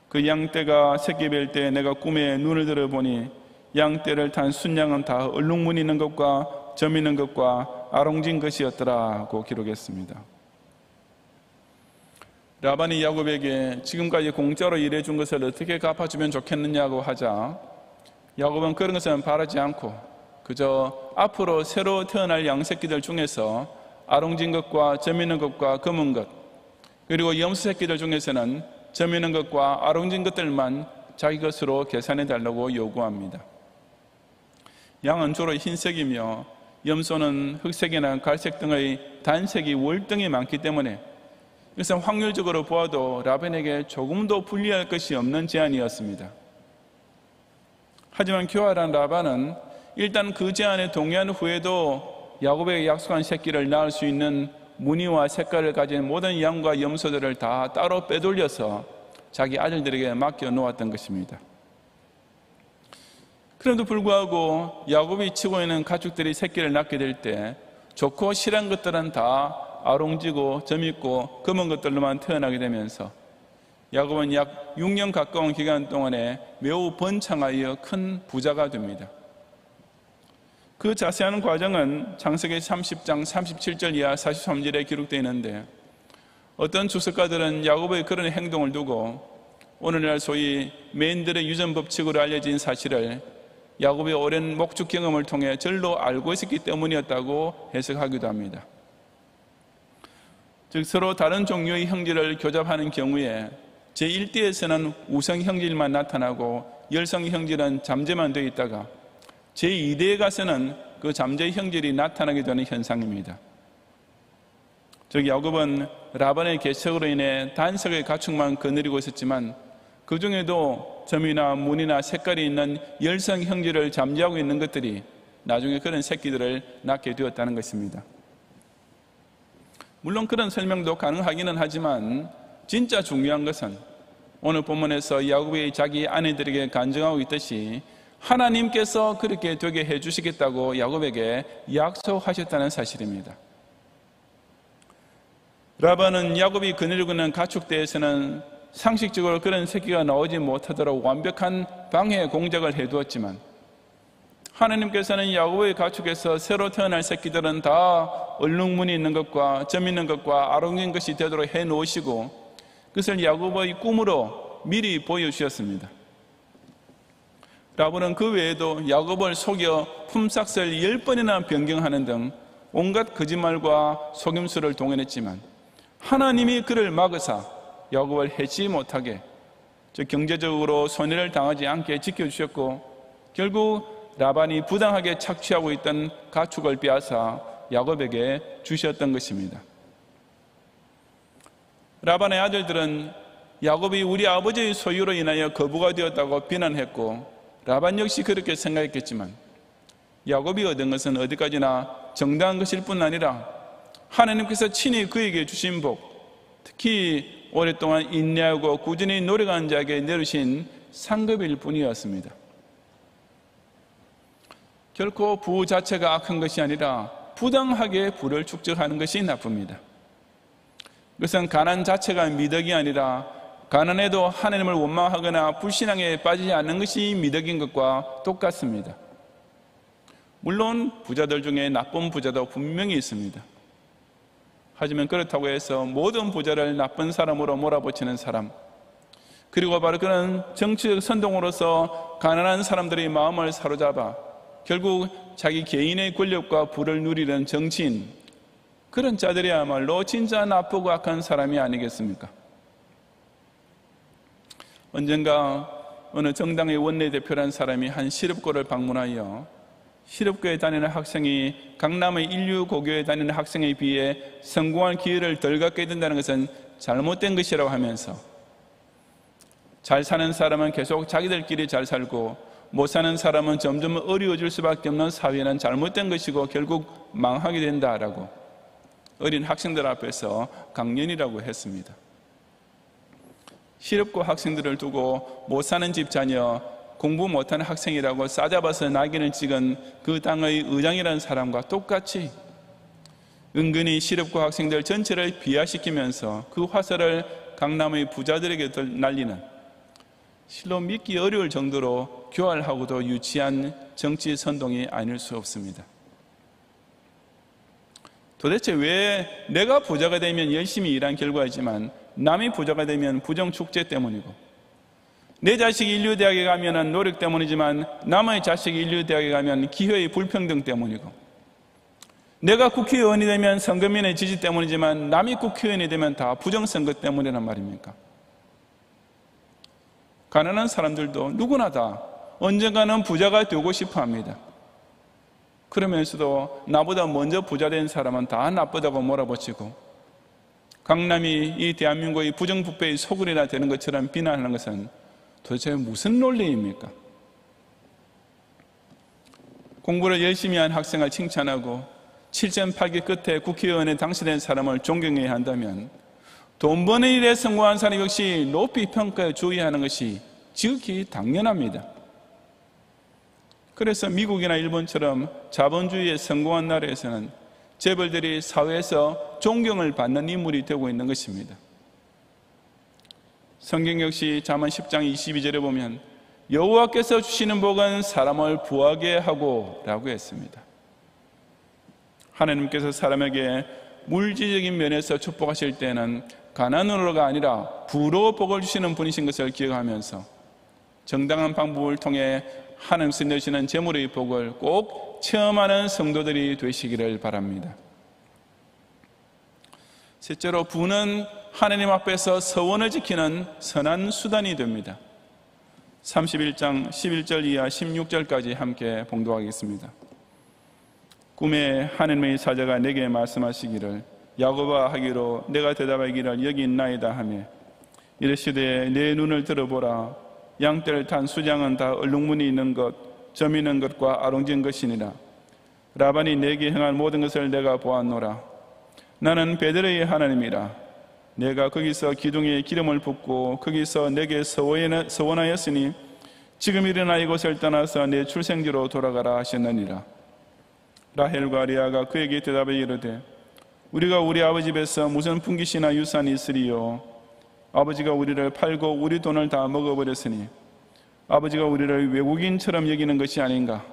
그 양떼가 새끼 뵐 때 내가 꿈에 눈을 들어보니 양떼를 탄 순양은 다 얼룩무늬 있는 것과 점 있는 것과 아롱진 것이었더라고 기록했습니다. 라반이 야곱에게 지금까지 공짜로 일해준 것을 어떻게 갚아주면 좋겠느냐고 하자 야곱은 그런 것은 바라지 않고 그저 앞으로 새로 태어날 양새끼들 중에서 아롱진 것과 점 있는 것과 검은 것 그리고 염소 새끼들 중에서는 점 있는 것과 아롱진 것들만 자기 것으로 계산해 달라고 요구합니다. 양은 주로 흰색이며 염소는 흑색이나 갈색 등의 단색이 월등히 많기 때문에 그래서 확률적으로 보아도 라반에게 조금도 불리할 것이 없는 제안이었습니다. 하지만 교활한 라반은 일단 그 제안에 동의한 후에도 야곱에게 약속한 새끼를 낳을 수 있는 무늬와 색깔을 가진 모든 양과 염소들을 다 따로 빼돌려서 자기 아들들에게 맡겨 놓았던 것입니다. 그럼에도 불구하고 야곱이 치고 있는 가축들이 새끼를 낳게 될 때 좋고 실한 것들은 다 아롱지고 점있고 검은 것들로만 태어나게 되면서 야곱은 약 6년 가까운 기간 동안에 매우 번창하여 큰 부자가 됩니다. 그 자세한 과정은 창세기 30장 37절 이하 43절에 기록되어 있는데 어떤 주석가들은 야곱의 그런 행동을 두고 오늘날 소위 메인들의 유전 법칙으로 알려진 사실을 야곱의 오랜 목축 경험을 통해 절로 알고 있었기 때문이었다고 해석하기도 합니다. 즉 서로 다른 종류의 형질을 교잡하는 경우에 제1대에서는 우성 형질만 나타나고 열성 형질은 잠재만 되어 있다가 제2대에 가서는 그 잠재 형질이 나타나게 되는 현상입니다. 즉 야곱은 라반의 개척으로 인해 단색의 가축만 거느리고 있었지만 그 중에도 점이나 무늬나 색깔이 있는 열성 형질을 잠재하고 있는 것들이 나중에 그런 새끼들을 낳게 되었다는 것입니다. 물론 그런 설명도 가능하기는 하지만 진짜 중요한 것은 오늘 본문에서 야곱이 자기 아내들에게 간증하고 있듯이 하나님께서 그렇게 되게 해주시겠다고 야곱에게 약속하셨다는 사실입니다. 라반은 야곱이 거느리고 있는 가축대에서는 상식적으로 그런 새끼가 나오지 못하도록 완벽한 방해 공작을 해두었지만, 하나님께서는 야곱의 가축에서 새로 태어날 새끼들은 다 얼룩무늬 있는 것과 점 있는 것과 아롱인 것이 되도록 해놓으시고, 그것을 야곱의 꿈으로 미리 보여주셨습니다. 라반은 그 외에도 야곱을 속여 품삯을 10번이나 변경하는 등 온갖 거짓말과 속임수를 동원했지만, 하나님이 그를 막으사 야곱을 해치지 못하게, 즉 경제적으로 손해를 당하지 않게 지켜주셨고, 결국 라반이 부당하게 착취하고 있던 가축을 빼앗아 야곱에게 주셨던 것입니다. 라반의 아들들은 야곱이 우리 아버지의 소유로 인하여 거부가 되었다고 비난했고, 라반 역시 그렇게 생각했겠지만, 야곱이 얻은 것은 어디까지나 정당한 것일 뿐 아니라 하나님께서 친히 그에게 주신 복, 특히 오랫동안 인내하고 꾸준히 노력하는 자에게 내리신 상급일 뿐이었습니다. 결코 부 자체가 악한 것이 아니라 부당하게 부를 축적하는 것이 나쁩니다. 그것은 가난 자체가 미덕이 아니라 가난해도 하나님을 원망하거나 불신앙에 빠지지 않는 것이 미덕인 것과 똑같습니다. 물론 부자들 중에 나쁜 부자도 분명히 있습니다. 하지만 그렇다고 해서 모든 부자를 나쁜 사람으로 몰아붙이는 사람, 그리고 바로 그런 정치적 선동으로서 가난한 사람들의 마음을 사로잡아 결국 자기 개인의 권력과 부를 누리는 정치인, 그런 자들이야말로 진짜 나쁘고 악한 사람이 아니겠습니까? 언젠가 어느 정당의 원내대표라는 사람이 한 실업고를 방문하여 실업고에 다니는 학생이 강남의 인류고교에 다니는 학생에 비해 성공할 기회를 덜 갖게 된다는 것은 잘못된 것이라고 하면서, 잘 사는 사람은 계속 자기들끼리 잘 살고 못 사는 사람은 점점 어려워질 수밖에 없는 사회는 잘못된 것이고 결국 망하게 된다라고 어린 학생들 앞에서 강연이라고 했습니다. 실업고 학생들을 두고 못 사는 집 자녀, 공부 못하는 학생이라고 싸잡아서 낙인을 찍은 그 당의 의장이라는 사람과 똑같이 은근히 실업고 학생들 전체를 비하시키면서 그 화살을 강남의 부자들에게 날리는, 실로 믿기 어려울 정도로 교활하고도 유치한 정치 선동이 아닐 수 없습니다. 도대체 왜 내가 부자가 되면 열심히 일한 결과이지만 남이 부자가 되면 부정축제 때문이고, 내 자식이 인류대학에 가면 노력 때문이지만 남의 자식이 인류대학에 가면 기회의 불평등 때문이고, 내가 국회의원이 되면 선거민의 지지 때문이지만 남이 국회의원이 되면 다 부정선거 때문이란 말입니까? 가난한 사람들도 누구나 다 언젠가는 부자가 되고 싶어 합니다. 그러면서도 나보다 먼저 부자 된 사람은 다 나쁘다고 몰아붙이고, 강남이 이 대한민국의 부정부패의 소굴이나 되는 것처럼 비난하는 것은 도대체 무슨 논리입니까? 공부를 열심히 한 학생을 칭찬하고 7.8기 끝에 국회의원에 당선된 사람을 존경해야 한다면, 돈 버는 일에 성공한 사람 역시 높이 평가해 주의하는 것이 지극히 당연합니다. 그래서 미국이나 일본처럼 자본주의에 성공한 나라에서는 재벌들이 사회에서 존경을 받는 인물이 되고 있는 것입니다. 성경 역시 잠언 10장 22절에 보면 여호와께서 주시는 복은 사람을 부하게 하고 라고 했습니다. 하나님께서 사람에게 물질적인 면에서 축복하실 때는 가난으로가 아니라 부로 복을 주시는 분이신 것을 기억하면서 정당한 방법을 통해 하나님께서 내시는 재물의 복을 꼭 체험하는 성도들이 되시기를 바랍니다. 셋째로, 부는 하나님 앞에서 서원을 지키는 선한 수단이 됩니다. 31장 11절 이하 16절까지 함께 봉독하겠습니다. 꿈에 하나님의 사자가 내게 말씀하시기를, 야곱아 하기로 내가 대답하기를 여기 있나이다 하며, 이르시되 내 눈을 들어보라. 양떼를 탄 수장은 다 얼룩무늬 있는 것, 점 있는 것과 아롱진 것이니라. 라반이 내게 행한 모든 것을 내가 보았노라. 나는 베들레의 하나님이라. 내가 거기서 기둥에 기름을 붓고 거기서 내게 서원하였으니 지금 일어나 이곳을 떠나서 내 출생지로 돌아가라 하셨느니라. 라헬과 레아가 그에게 대답해 이르되 우리가 우리 아버지 집에서 무슨 분깃이나 유산이 있으리요? 아버지가 우리를 팔고 우리 돈을 다 먹어버렸으니 아버지가 우리를 외국인처럼 여기는 것이 아닌가?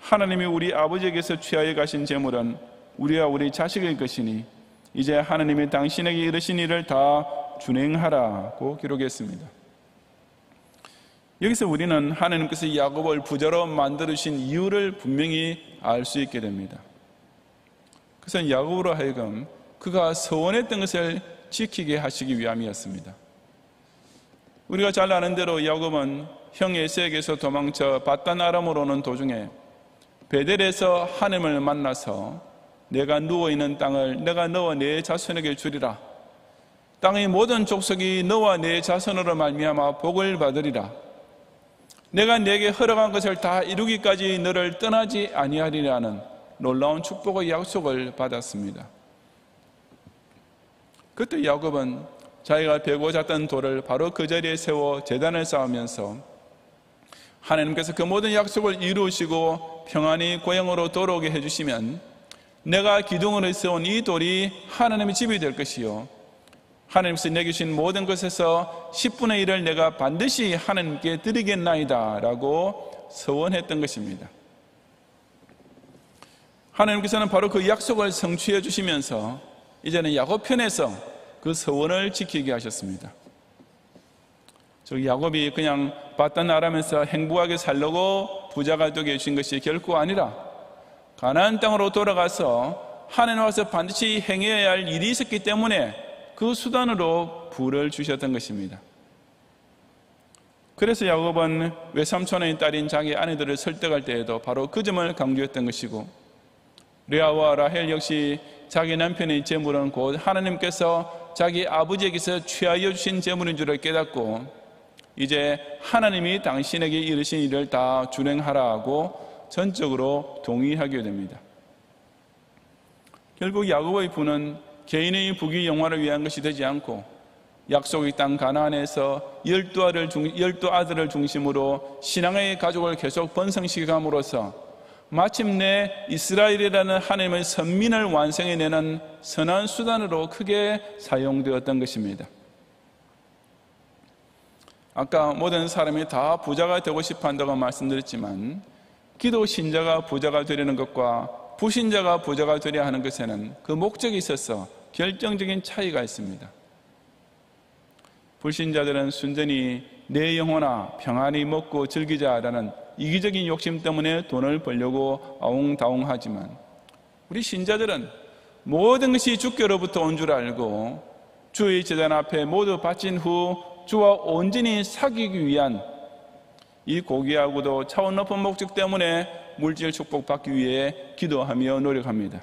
하나님이 우리 아버지에게서 취하여 가신 재물은 우리와 우리 자식의 것이니 이제 하나님이 당신에게 이르신 일을 다 준행하라고 기록했습니다. 여기서 우리는 하나님께서 야곱을 부자로 만들어주신 이유를 분명히 알 수 있게 됩니다. 그것은 야곱으로 하여금 그가 서원했던 것을 지키게 하시기 위함이었습니다. 우리가 잘 아는 대로 야곱은 형 에서에게서 도망쳐 밧단 아람으로 오는 도중에 베델에서 하나님을 만나서 내가 누워있는 땅을 내가 너와 내 자손에게 주리라. 땅의 모든 족속이 너와 내 자손으로 말미암아 복을 받으리라. 내가 내게 허락한 것을 다 이루기까지 너를 떠나지 아니하리라는 놀라운 축복의 약속을 받았습니다. 그때 야곱은 자기가 베고 잤던 돌을 바로 그 자리에 세워 제단을 쌓으면서 하나님께서 그 모든 약속을 이루시고 평안히 고향으로 돌아오게 해주시면 내가 기둥으로 세운 이 돌이 하나님의 집이 될 것이요 하나님께서 내게 주신 모든 것에서 10분의 1을 내가 반드시 하나님께 드리겠나이다 라고 서원했던 것입니다. 하나님께서는 바로 그 약속을 성취해 주시면서 이제는 야곱 편에서 그 서원을 지키게 하셨습니다. 야곱이 그냥 밧단 아람에서 행복하게 살려고 부자가 되게 해주신 것이 결코 아니라 가나안 땅으로 돌아가서 하나님 앞에서 반드시 행해야 할 일이 있었기 때문에 그 수단으로 부를 주셨던 것입니다. 그래서 야곱은 외삼촌의 딸인 자기 아내들을 설득할 때에도 바로 그 점을 강조했던 것이고 레아와 라헬 역시 자기 남편의 재물은 곧 하나님께서 자기 아버지에게서 취하여 주신 재물인 줄을 깨닫고 이제 하나님이 당신에게 이르신 일을 다 준행하라고 전적으로 동의하게 됩니다. 결국 야곱의 부는 개인의 부귀 영화를 위한 것이 되지 않고 약속의 땅 가나안에서 12아들을 중심으로 신앙의 가족을 계속 번성시켜감으로써 마침내 이스라엘이라는 하나님의 선민을 완성해내는 선한 수단으로 크게 사용되었던 것입니다. 아까 모든 사람이 다 부자가 되고 싶어 한다고 말씀드렸지만 기도 신자가 부자가 되려는 것과 불신자가 부자가 되려 하는 것에는 그 목적이 있어서 결정적인 차이가 있습니다. 불신자들은 순전히 내 영혼아 평안히 먹고 즐기자라는 이기적인 욕심 때문에 돈을 벌려고 아웅다웅하지만 우리 신자들은 모든 것이 주께로부터 온 줄 알고 주의 제단 앞에 모두 바친 후 주와 온전히 사귀기 위한 이 고귀하고도 차원 높은 목적 때문에 물질 축복받기 위해 기도하며 노력합니다.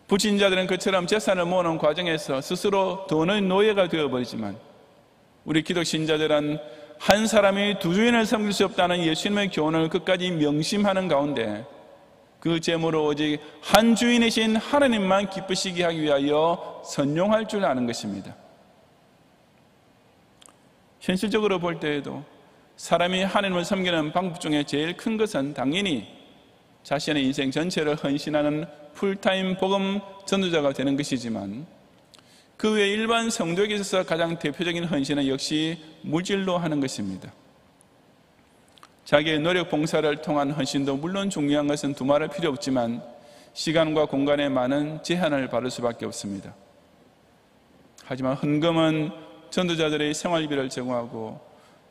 불신자들은 그처럼 재산을 모으는 과정에서 스스로 돈의 노예가 되어버리지만 우리 기독 신자들은 한 사람이 두 주인을 섬길 수 없다는 예수님의 교훈을 끝까지 명심하는 가운데 그 재물을 오직 한 주인이신 하나님만 기쁘시게 하기 위하여 선용할 줄 아는 것입니다. 현실적으로 볼 때에도 사람이 하나님을 섬기는 방법 중에 제일 큰 것은 당연히 자신의 인생 전체를 헌신하는 풀타임 복음 전도자가 되는 것이지만 그 외 일반 성도에게 있어서 가장 대표적인 헌신은 역시 물질로 하는 것입니다. 자기의 노력 봉사를 통한 헌신도 물론 중요한 것은 두말할 필요 없지만 시간과 공간에 많은 제한을 받을 수밖에 없습니다. 하지만 헌금은 전도자들의 생활비를 제공하고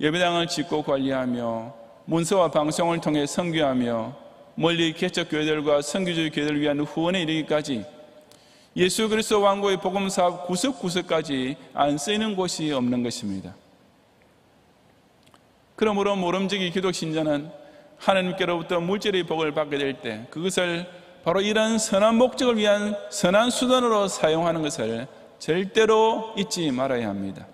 예배당을 짓고 관리하며 문서와 방송을 통해 선교하며 멀리 개척교회들과 선교주의 교회들을 위한 후원에 이르기까지 예수 그리스도 왕국의 복음사업 구석구석까지 안 쓰이는 곳이 없는 것입니다. 그러므로 모름지기 기독신자는 하나님께로부터 물질의 복을 받게 될 때 그것을 바로 이런 선한 목적을 위한 선한 수단으로 사용하는 것을 절대로 잊지 말아야 합니다.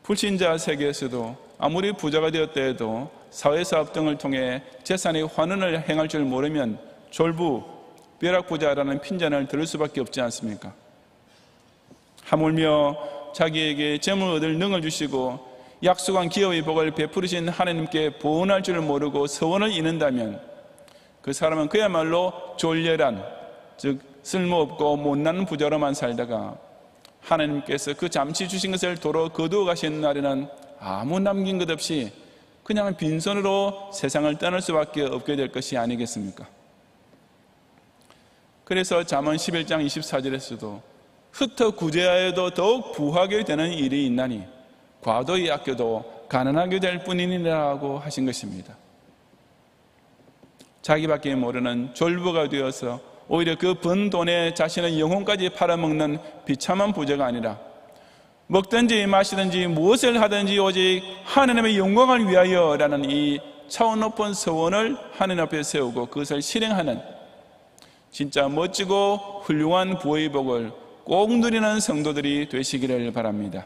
불신자 세계에서도 아무리 부자가 되었다 해도 사회사업 등을 통해 재산의 환원을 행할 줄 모르면 졸부, 벼락부자라는 핀잔을 들을 수밖에 없지 않습니까? 하물며 자기에게 재물 얻을 능을 주시고 약속한 기업의 복을 베푸르신 하나님께 보응할 줄을 모르고 서원을 이는다면 그 사람은 그야말로 졸렬한, 즉 쓸모없고 못난 부자로만 살다가 하나님께서 그 잠시 주신 것을 도로 거두어 가시는 날에는 아무 남긴 것 없이 그냥 빈손으로 세상을 떠날 수밖에 없게 될 것이 아니겠습니까? 그래서 잠언 11장 24절에서도 흩어 구제하여도 더욱 부하게 되는 일이 있나니 과도히 아껴도 가난하게 될 뿐이니라고 하신 것입니다. 자기밖에 모르는 졸부가 되어서 오히려 그 번 돈에 자신의 영혼까지 팔아먹는 비참한 부자가 아니라 먹든지 마시든지 무엇을 하든지 오직 하나님의 영광을 위하여라는 이 차원 높은 소원을 하나님 앞에 세우고 그것을 실행하는 진짜 멋지고 훌륭한 부의 복을 꼭 누리는 성도들이 되시기를 바랍니다.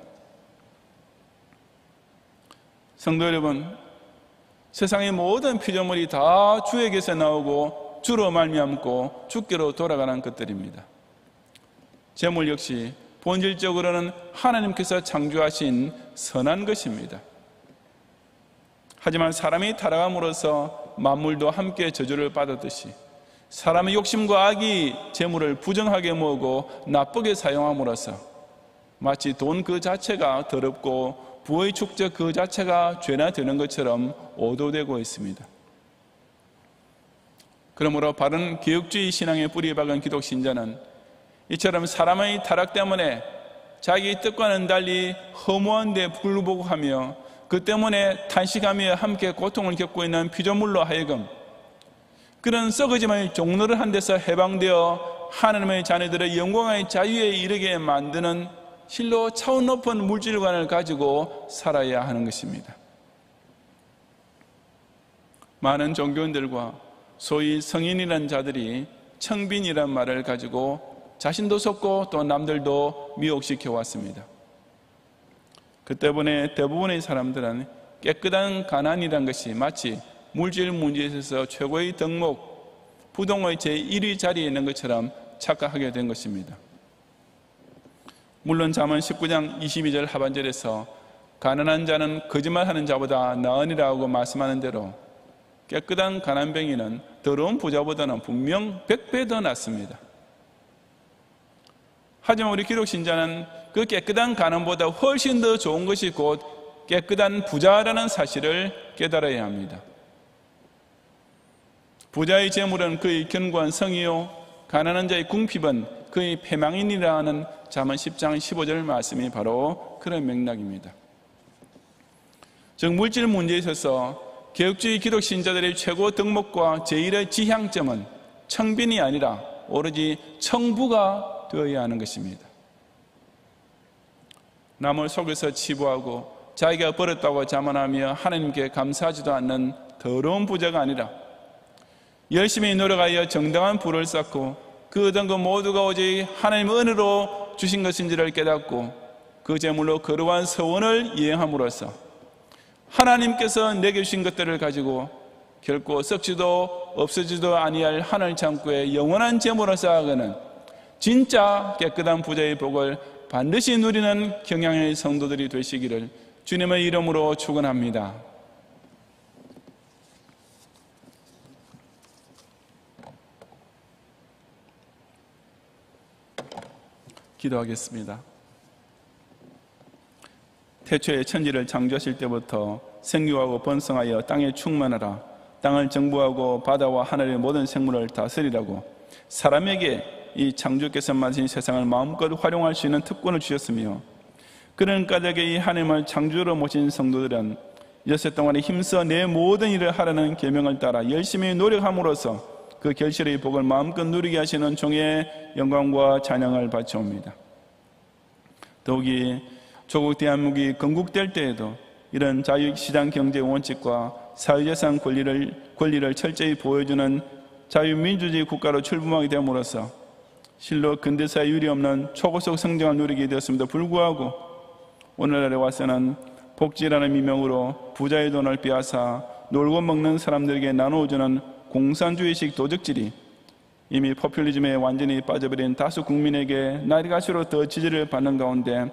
성도 여러분, 세상의 모든 피조물이 다 주에게서 나오고 주로 말미암고 주께로 돌아가는 것들입니다. 재물 역시 본질적으로는 하나님께서 창조하신 선한 것입니다. 하지만 사람이 타락함으로써 만물도 함께 저주를 받았듯이 사람의 욕심과 악이 재물을 부정하게 모으고 나쁘게 사용함으로써 마치 돈 그 자체가 더럽고 부의 축적 그 자체가 죄나 되는 것처럼 오도되고 있습니다. 그러므로 바른 개혁주의 신앙에 뿌리 박은 기독 신자는 이처럼 사람의 타락 때문에 자기 뜻과는 달리 허무한 데 불구복하며 그 때문에 탄식하며 함께 고통을 겪고 있는 피조물로 하여금 그런 썩어짐의 종로를 한 데서 해방되어 하나님의 자녀들의 영광의 자유에 이르게 만드는 실로 차원 높은 물질관을 가지고 살아야 하는 것입니다. 많은 종교인들과 소위 성인이라는 자들이 청빈이란 말을 가지고 자신도 속고 또 남들도 미혹시켜 왔습니다. 그 때문에 대부분의 사람들은 깨끗한 가난이란 것이 마치 물질 문제에 있어서 최고의 덕목, 부동의 제1위 자리에 있는 것처럼 착각하게 된 것입니다. 물론 잠언 19장 22절 하반절에서 가난한 자는 거짓말하는 자보다 나으니라고 말씀하는 대로 깨끗한 가난뱅이는 더러운 부자보다는 분명 100배 더 낫습니다. 하지만 우리 기독신자는 그 깨끗한 가난보다 훨씬 더 좋은 것이 곧 깨끗한 부자라는 사실을 깨달아야 합니다. 부자의 재물은 그의 견고한 성이요 가난한 자의 궁핍은 그의 패망이니라는 잠언 10장 15절 말씀이 바로 그런 맥락입니다. 즉 물질 문제에 있어서 개혁주의 기독 신자들의 최고 덕목과 제1의 지향점은 청빈이 아니라 오로지 청부가 되어야 하는 것입니다. 남을 속여서 치부하고 자기가 벌었다고 자만하며 하나님께 감사하지도 않는 더러운 부자가 아니라 열심히 노력하여 정당한 부를 쌓고 그 얻은 것 모두가 오직 하나님의 은혜로 주신 것인지를 깨닫고 그 재물로 거룩한 서원을 이행함으로써 하나님께서 내게 주신 것들을 가지고 결코 썩지도 없어지도 아니할 하늘 창고에 영원한 재물을 쌓아가는 진짜 깨끗한 부자의 복을 반드시 누리는 경향의 성도들이 되시기를 주님의 이름으로 축원합니다. 기도하겠습니다. 태초에 천지를 창조하실 때부터 생육하고 번성하여 땅에 충만하라, 땅을 정부하고 바다와 하늘의 모든 생물을 다스리라고 사람에게 이 창조께서 만드신 세상을 마음껏 활용할 수 있는 특권을 주셨으며, 그런 까닭에 이 하나님을 창조로 모신 성도들은 여세 동안에 힘써 내 모든 일을 하라는 계명을 따라 열심히 노력함으로써 그 결실의 복을 마음껏 누리게 하시는 종의 영광과 찬양을 바쳐옵니다. 더욱이 조국 대한민국이 건국될 때에도 이런 자유시장 경제 원칙과 사유재산 권리를 철저히 보여주는 자유민주주의 국가로 출범하게 됨으로써 실로 근대사에 유리없는 초고속 성장을 누리게 되었음에도 불구하고 오늘날에 와서는 복지라는 미명으로 부자의 돈을 빼앗아 놀고 먹는 사람들에게 나누어주는 공산주의식 도적질이 이미 포퓰리즘에 완전히 빠져버린 다수 국민에게 날이 갈수록 더 지지를 받는 가운데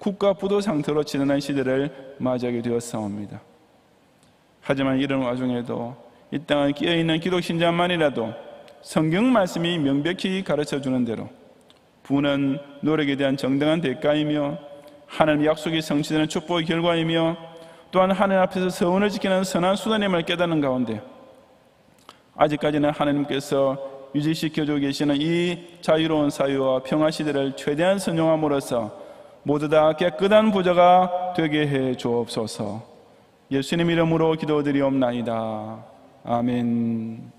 국가 부도 상태로 지난한 시대를 맞이하게 되었사옵니다. 하지만 이런 와중에도 이 땅에 끼어있는 기독신자만이라도 성경 말씀이 명백히 가르쳐주는 대로 부는 노력에 대한 정당한 대가이며 하나님 약속이 성취되는 축복의 결과이며 또한 하나님 앞에서 서원을 지키는 선한 수단임을 깨닫는 가운데 아직까지는 하나님께서 유지시켜주고 계시는 이 자유로운 사유와 평화 시대를 최대한 선용함으로써 모두 다 깨끗한 부자가 되게 해 주옵소서. 예수님 이름으로 기도드리옵나이다. 아멘.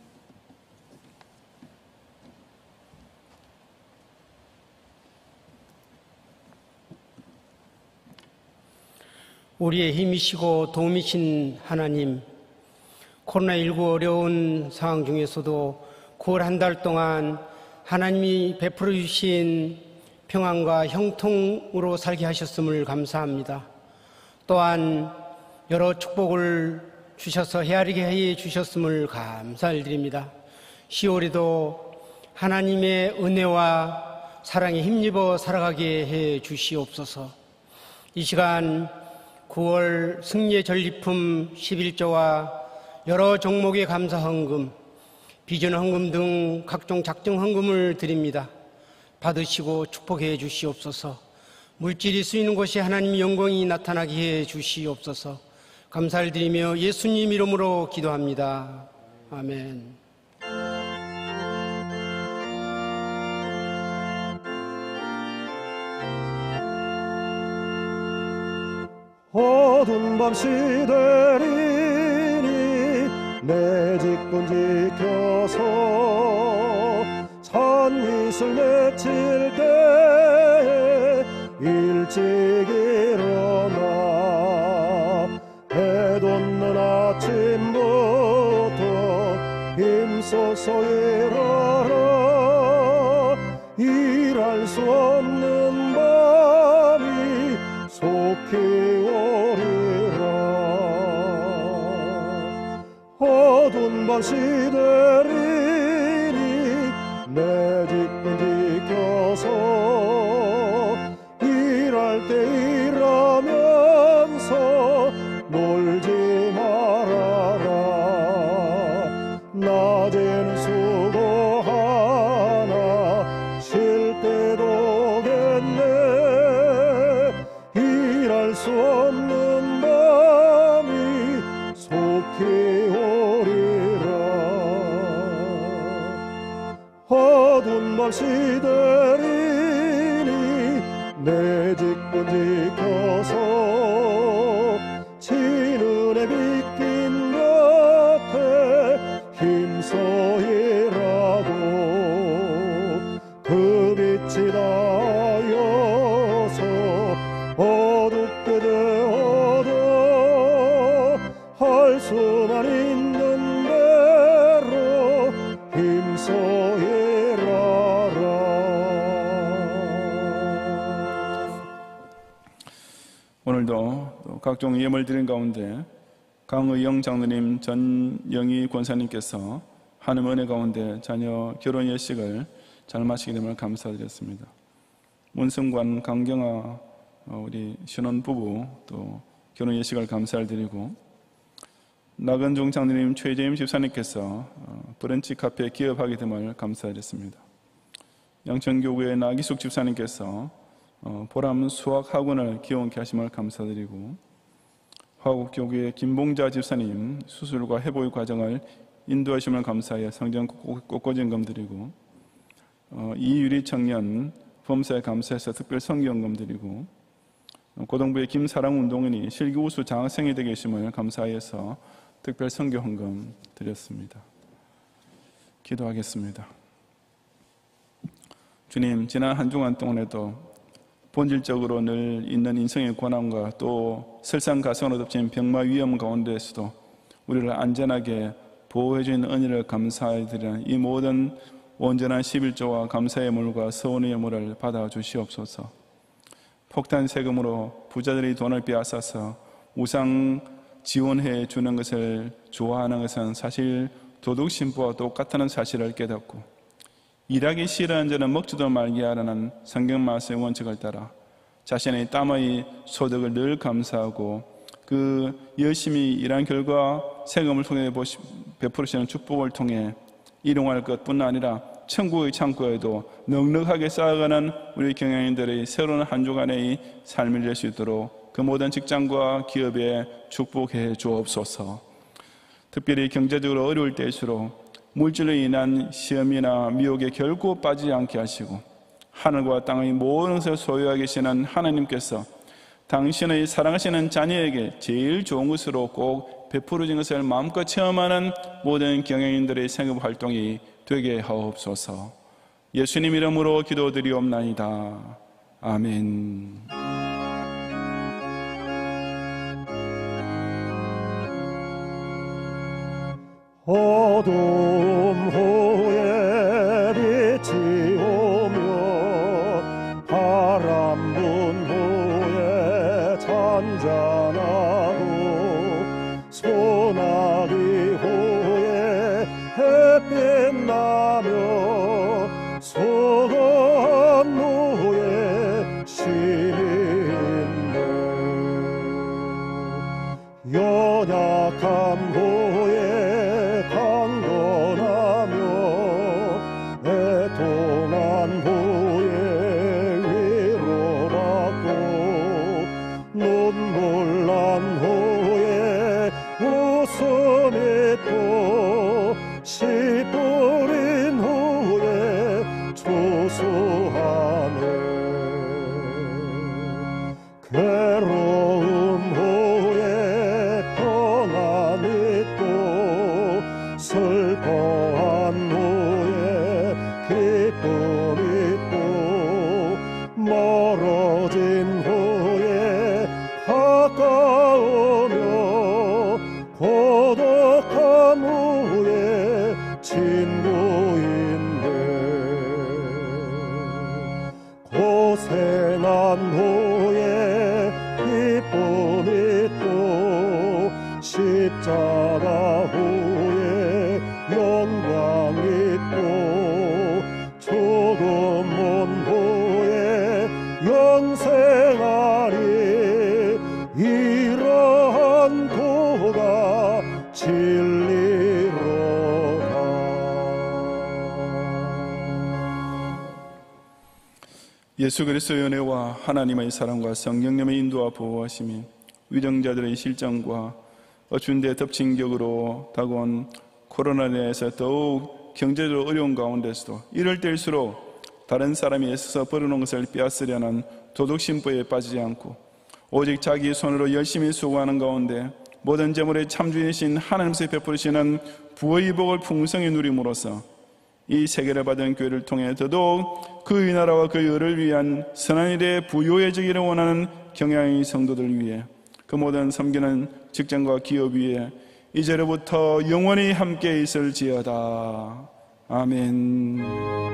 우리의 힘이시고 도움이신 하나님, 코로나19 어려운 상황 중에서도 9월 한 달 동안 하나님이 베풀어 주신 평안과 형통으로 살게 하셨음을 감사합니다. 또한 여러 축복을 주셔서 헤아리게 해 주셨음을 감사를 드립니다. 10월에도 하나님의 은혜와 사랑에 힘입어 살아가게 해 주시옵소서. 이 시간 9월 승리의 전리품 11조와 여러 종목의 감사 헌금, 비전 헌금 등 각종 작정 헌금을 드립니다. 받으시고 축복해 주시옵소서. 물질이 쓰이는 곳에 하나님의 영광이 나타나게 해 주시옵소서. 감사를 드리며 예수님 이름으로 기도합니다. 아멘. 어두운 밤 시대리니 내 직분 지켜서 산미술 맺힐 때 일찍 일어나 해 돋는 아침부터 힘써서 일하라. 일할 수 없는 밤이 속히 오리라. 어두운 밤 시대리니 내 직분 지켜서 일할 때 일하면서 놀지 말아라. 낮에는 수고하나 쉴 때도 겠네. 일할 수 없는 밤이 속히 오리라. 어두운 밤 시대리니 내 직분 지켜서 진은혜 빗긴 곁에 힘써 일하고 그 빛이 닿아서 어둡게 되어도 할 수만 있는 대로 힘써 일하라. 오늘도 각종 예물 드린 가운데 강의영 장로님, 전영희 권사님께서 하나님 은혜 가운데 자녀 결혼 예식을 잘 마치게 됨을 감사드렸습니다. 문승관, 강경아 우리 신혼부부 또 결혼 예식을 감사를 드리고, 나건중 장로님, 최재임 집사님께서 브런치 카페 기업하게 됨을 감사드렸습니다. 양천교구의 나기숙 집사님께서 보람 수학 학원을 기원케 하심을 감사드리고, 화곡교구의 김봉자 집사님 수술과 회복의 과정을 인도하심을 감사하여 성전 꽃꽂이연금 드리고, 이유리 청년 범사에 감사해서 특별 성경연금 드리고, 고등부의 김사랑 운동인이 실기우수 장학생이 되게 계심을 감사하여서 특별 성경헌금 드렸습니다. 기도하겠습니다. 주님, 지난 한 주간 동안에도 본질적으로 늘 있는 인생의 고난과 또 설상가상으로 덮친 병마 위험 가운데에서도 우리를 안전하게 보호해 주는 은혜를 감사드리는 이 모든 온전한 11조와 감사의 물과 서원의 물을 받아 주시옵소서. 폭탄 세금으로 부자들이 돈을 빼앗아서 우상 지원해 주는 것을 좋아하는 것은 사실 도둑신부와 똑같다는 사실을 깨닫고, 일하기 싫어하는 자는 먹지도 말게 하라는 성경 말씀의 원칙을 따라 자신의 땀의 소득을 늘 감사하고 그 열심히 일한 결과 세금을 통해 베푸시는 축복을 통해 일용할 것뿐 아니라 천국의 창고에도 넉넉하게 쌓아가는 우리 경영인들의 새로운 한 주간의 삶을 낼 수 있도록 그 모든 직장과 기업에 축복해 주옵소서. 특별히 경제적으로 어려울 때일수록 물질로 인한 시험이나 미혹에 결코 빠지지 않게 하시고 하늘과 땅의 모든 것을 소유하고 계시는 하나님께서 당신의 사랑하시는 자녀에게 제일 좋은 것으로 꼭 베풀어진 것을 마음껏 체험하는 모든 경영인들의 생업 활동이 되게 하옵소서. 예수님 이름으로 기도드리옵나이다. 아멘. 어둠 후에 빛이 오며 바람 분 후에 잔잔하고 소나기 후에 햇빛 나며 소금 후에 신인들 연약함 후에 강건하며 애통한 후에 위로받고 눈물 난 후에 웃음 있고 씨 뿌린 후에 추수하네. 괴로움 후에 평안 있고 슬퍼한 후에 기쁨 있고 멀어진 후에 가까우며 고독한 후에 친구인데 고생한 후에 기쁨 있고 십자가 후에 영광 있고 죽음 후에 영생하리. 이러한 도가 진리로다. 예수 그리스도의 은혜와 하나님의 사랑과 성령님의 인도와 보호하심이 위정자들의 실정과 어춘대 덮친 격으로 다가온 코로나로 인해서 더욱 경제적으로 어려운 가운데서도 이럴 때일수록 다른 사람이 애써서 벌어놓은 것을 빼앗으려는 도덕심보에 빠지지 않고 오직 자기 손으로 열심히 수고하는 가운데 모든 재물의 참주이신 하나님께서 베푸시는 부의 복을 풍성히 누림으로써 이 세계를 받은 교회를 통해 더더욱 그의 나라와 그의 의를 위한 선한 일에 부요해지기를 원하는 경향의 성도들 위해 그 모든 섬기는 직장과 기업 위에 이제로부터 영원히 함께 있을지어다. 아멘.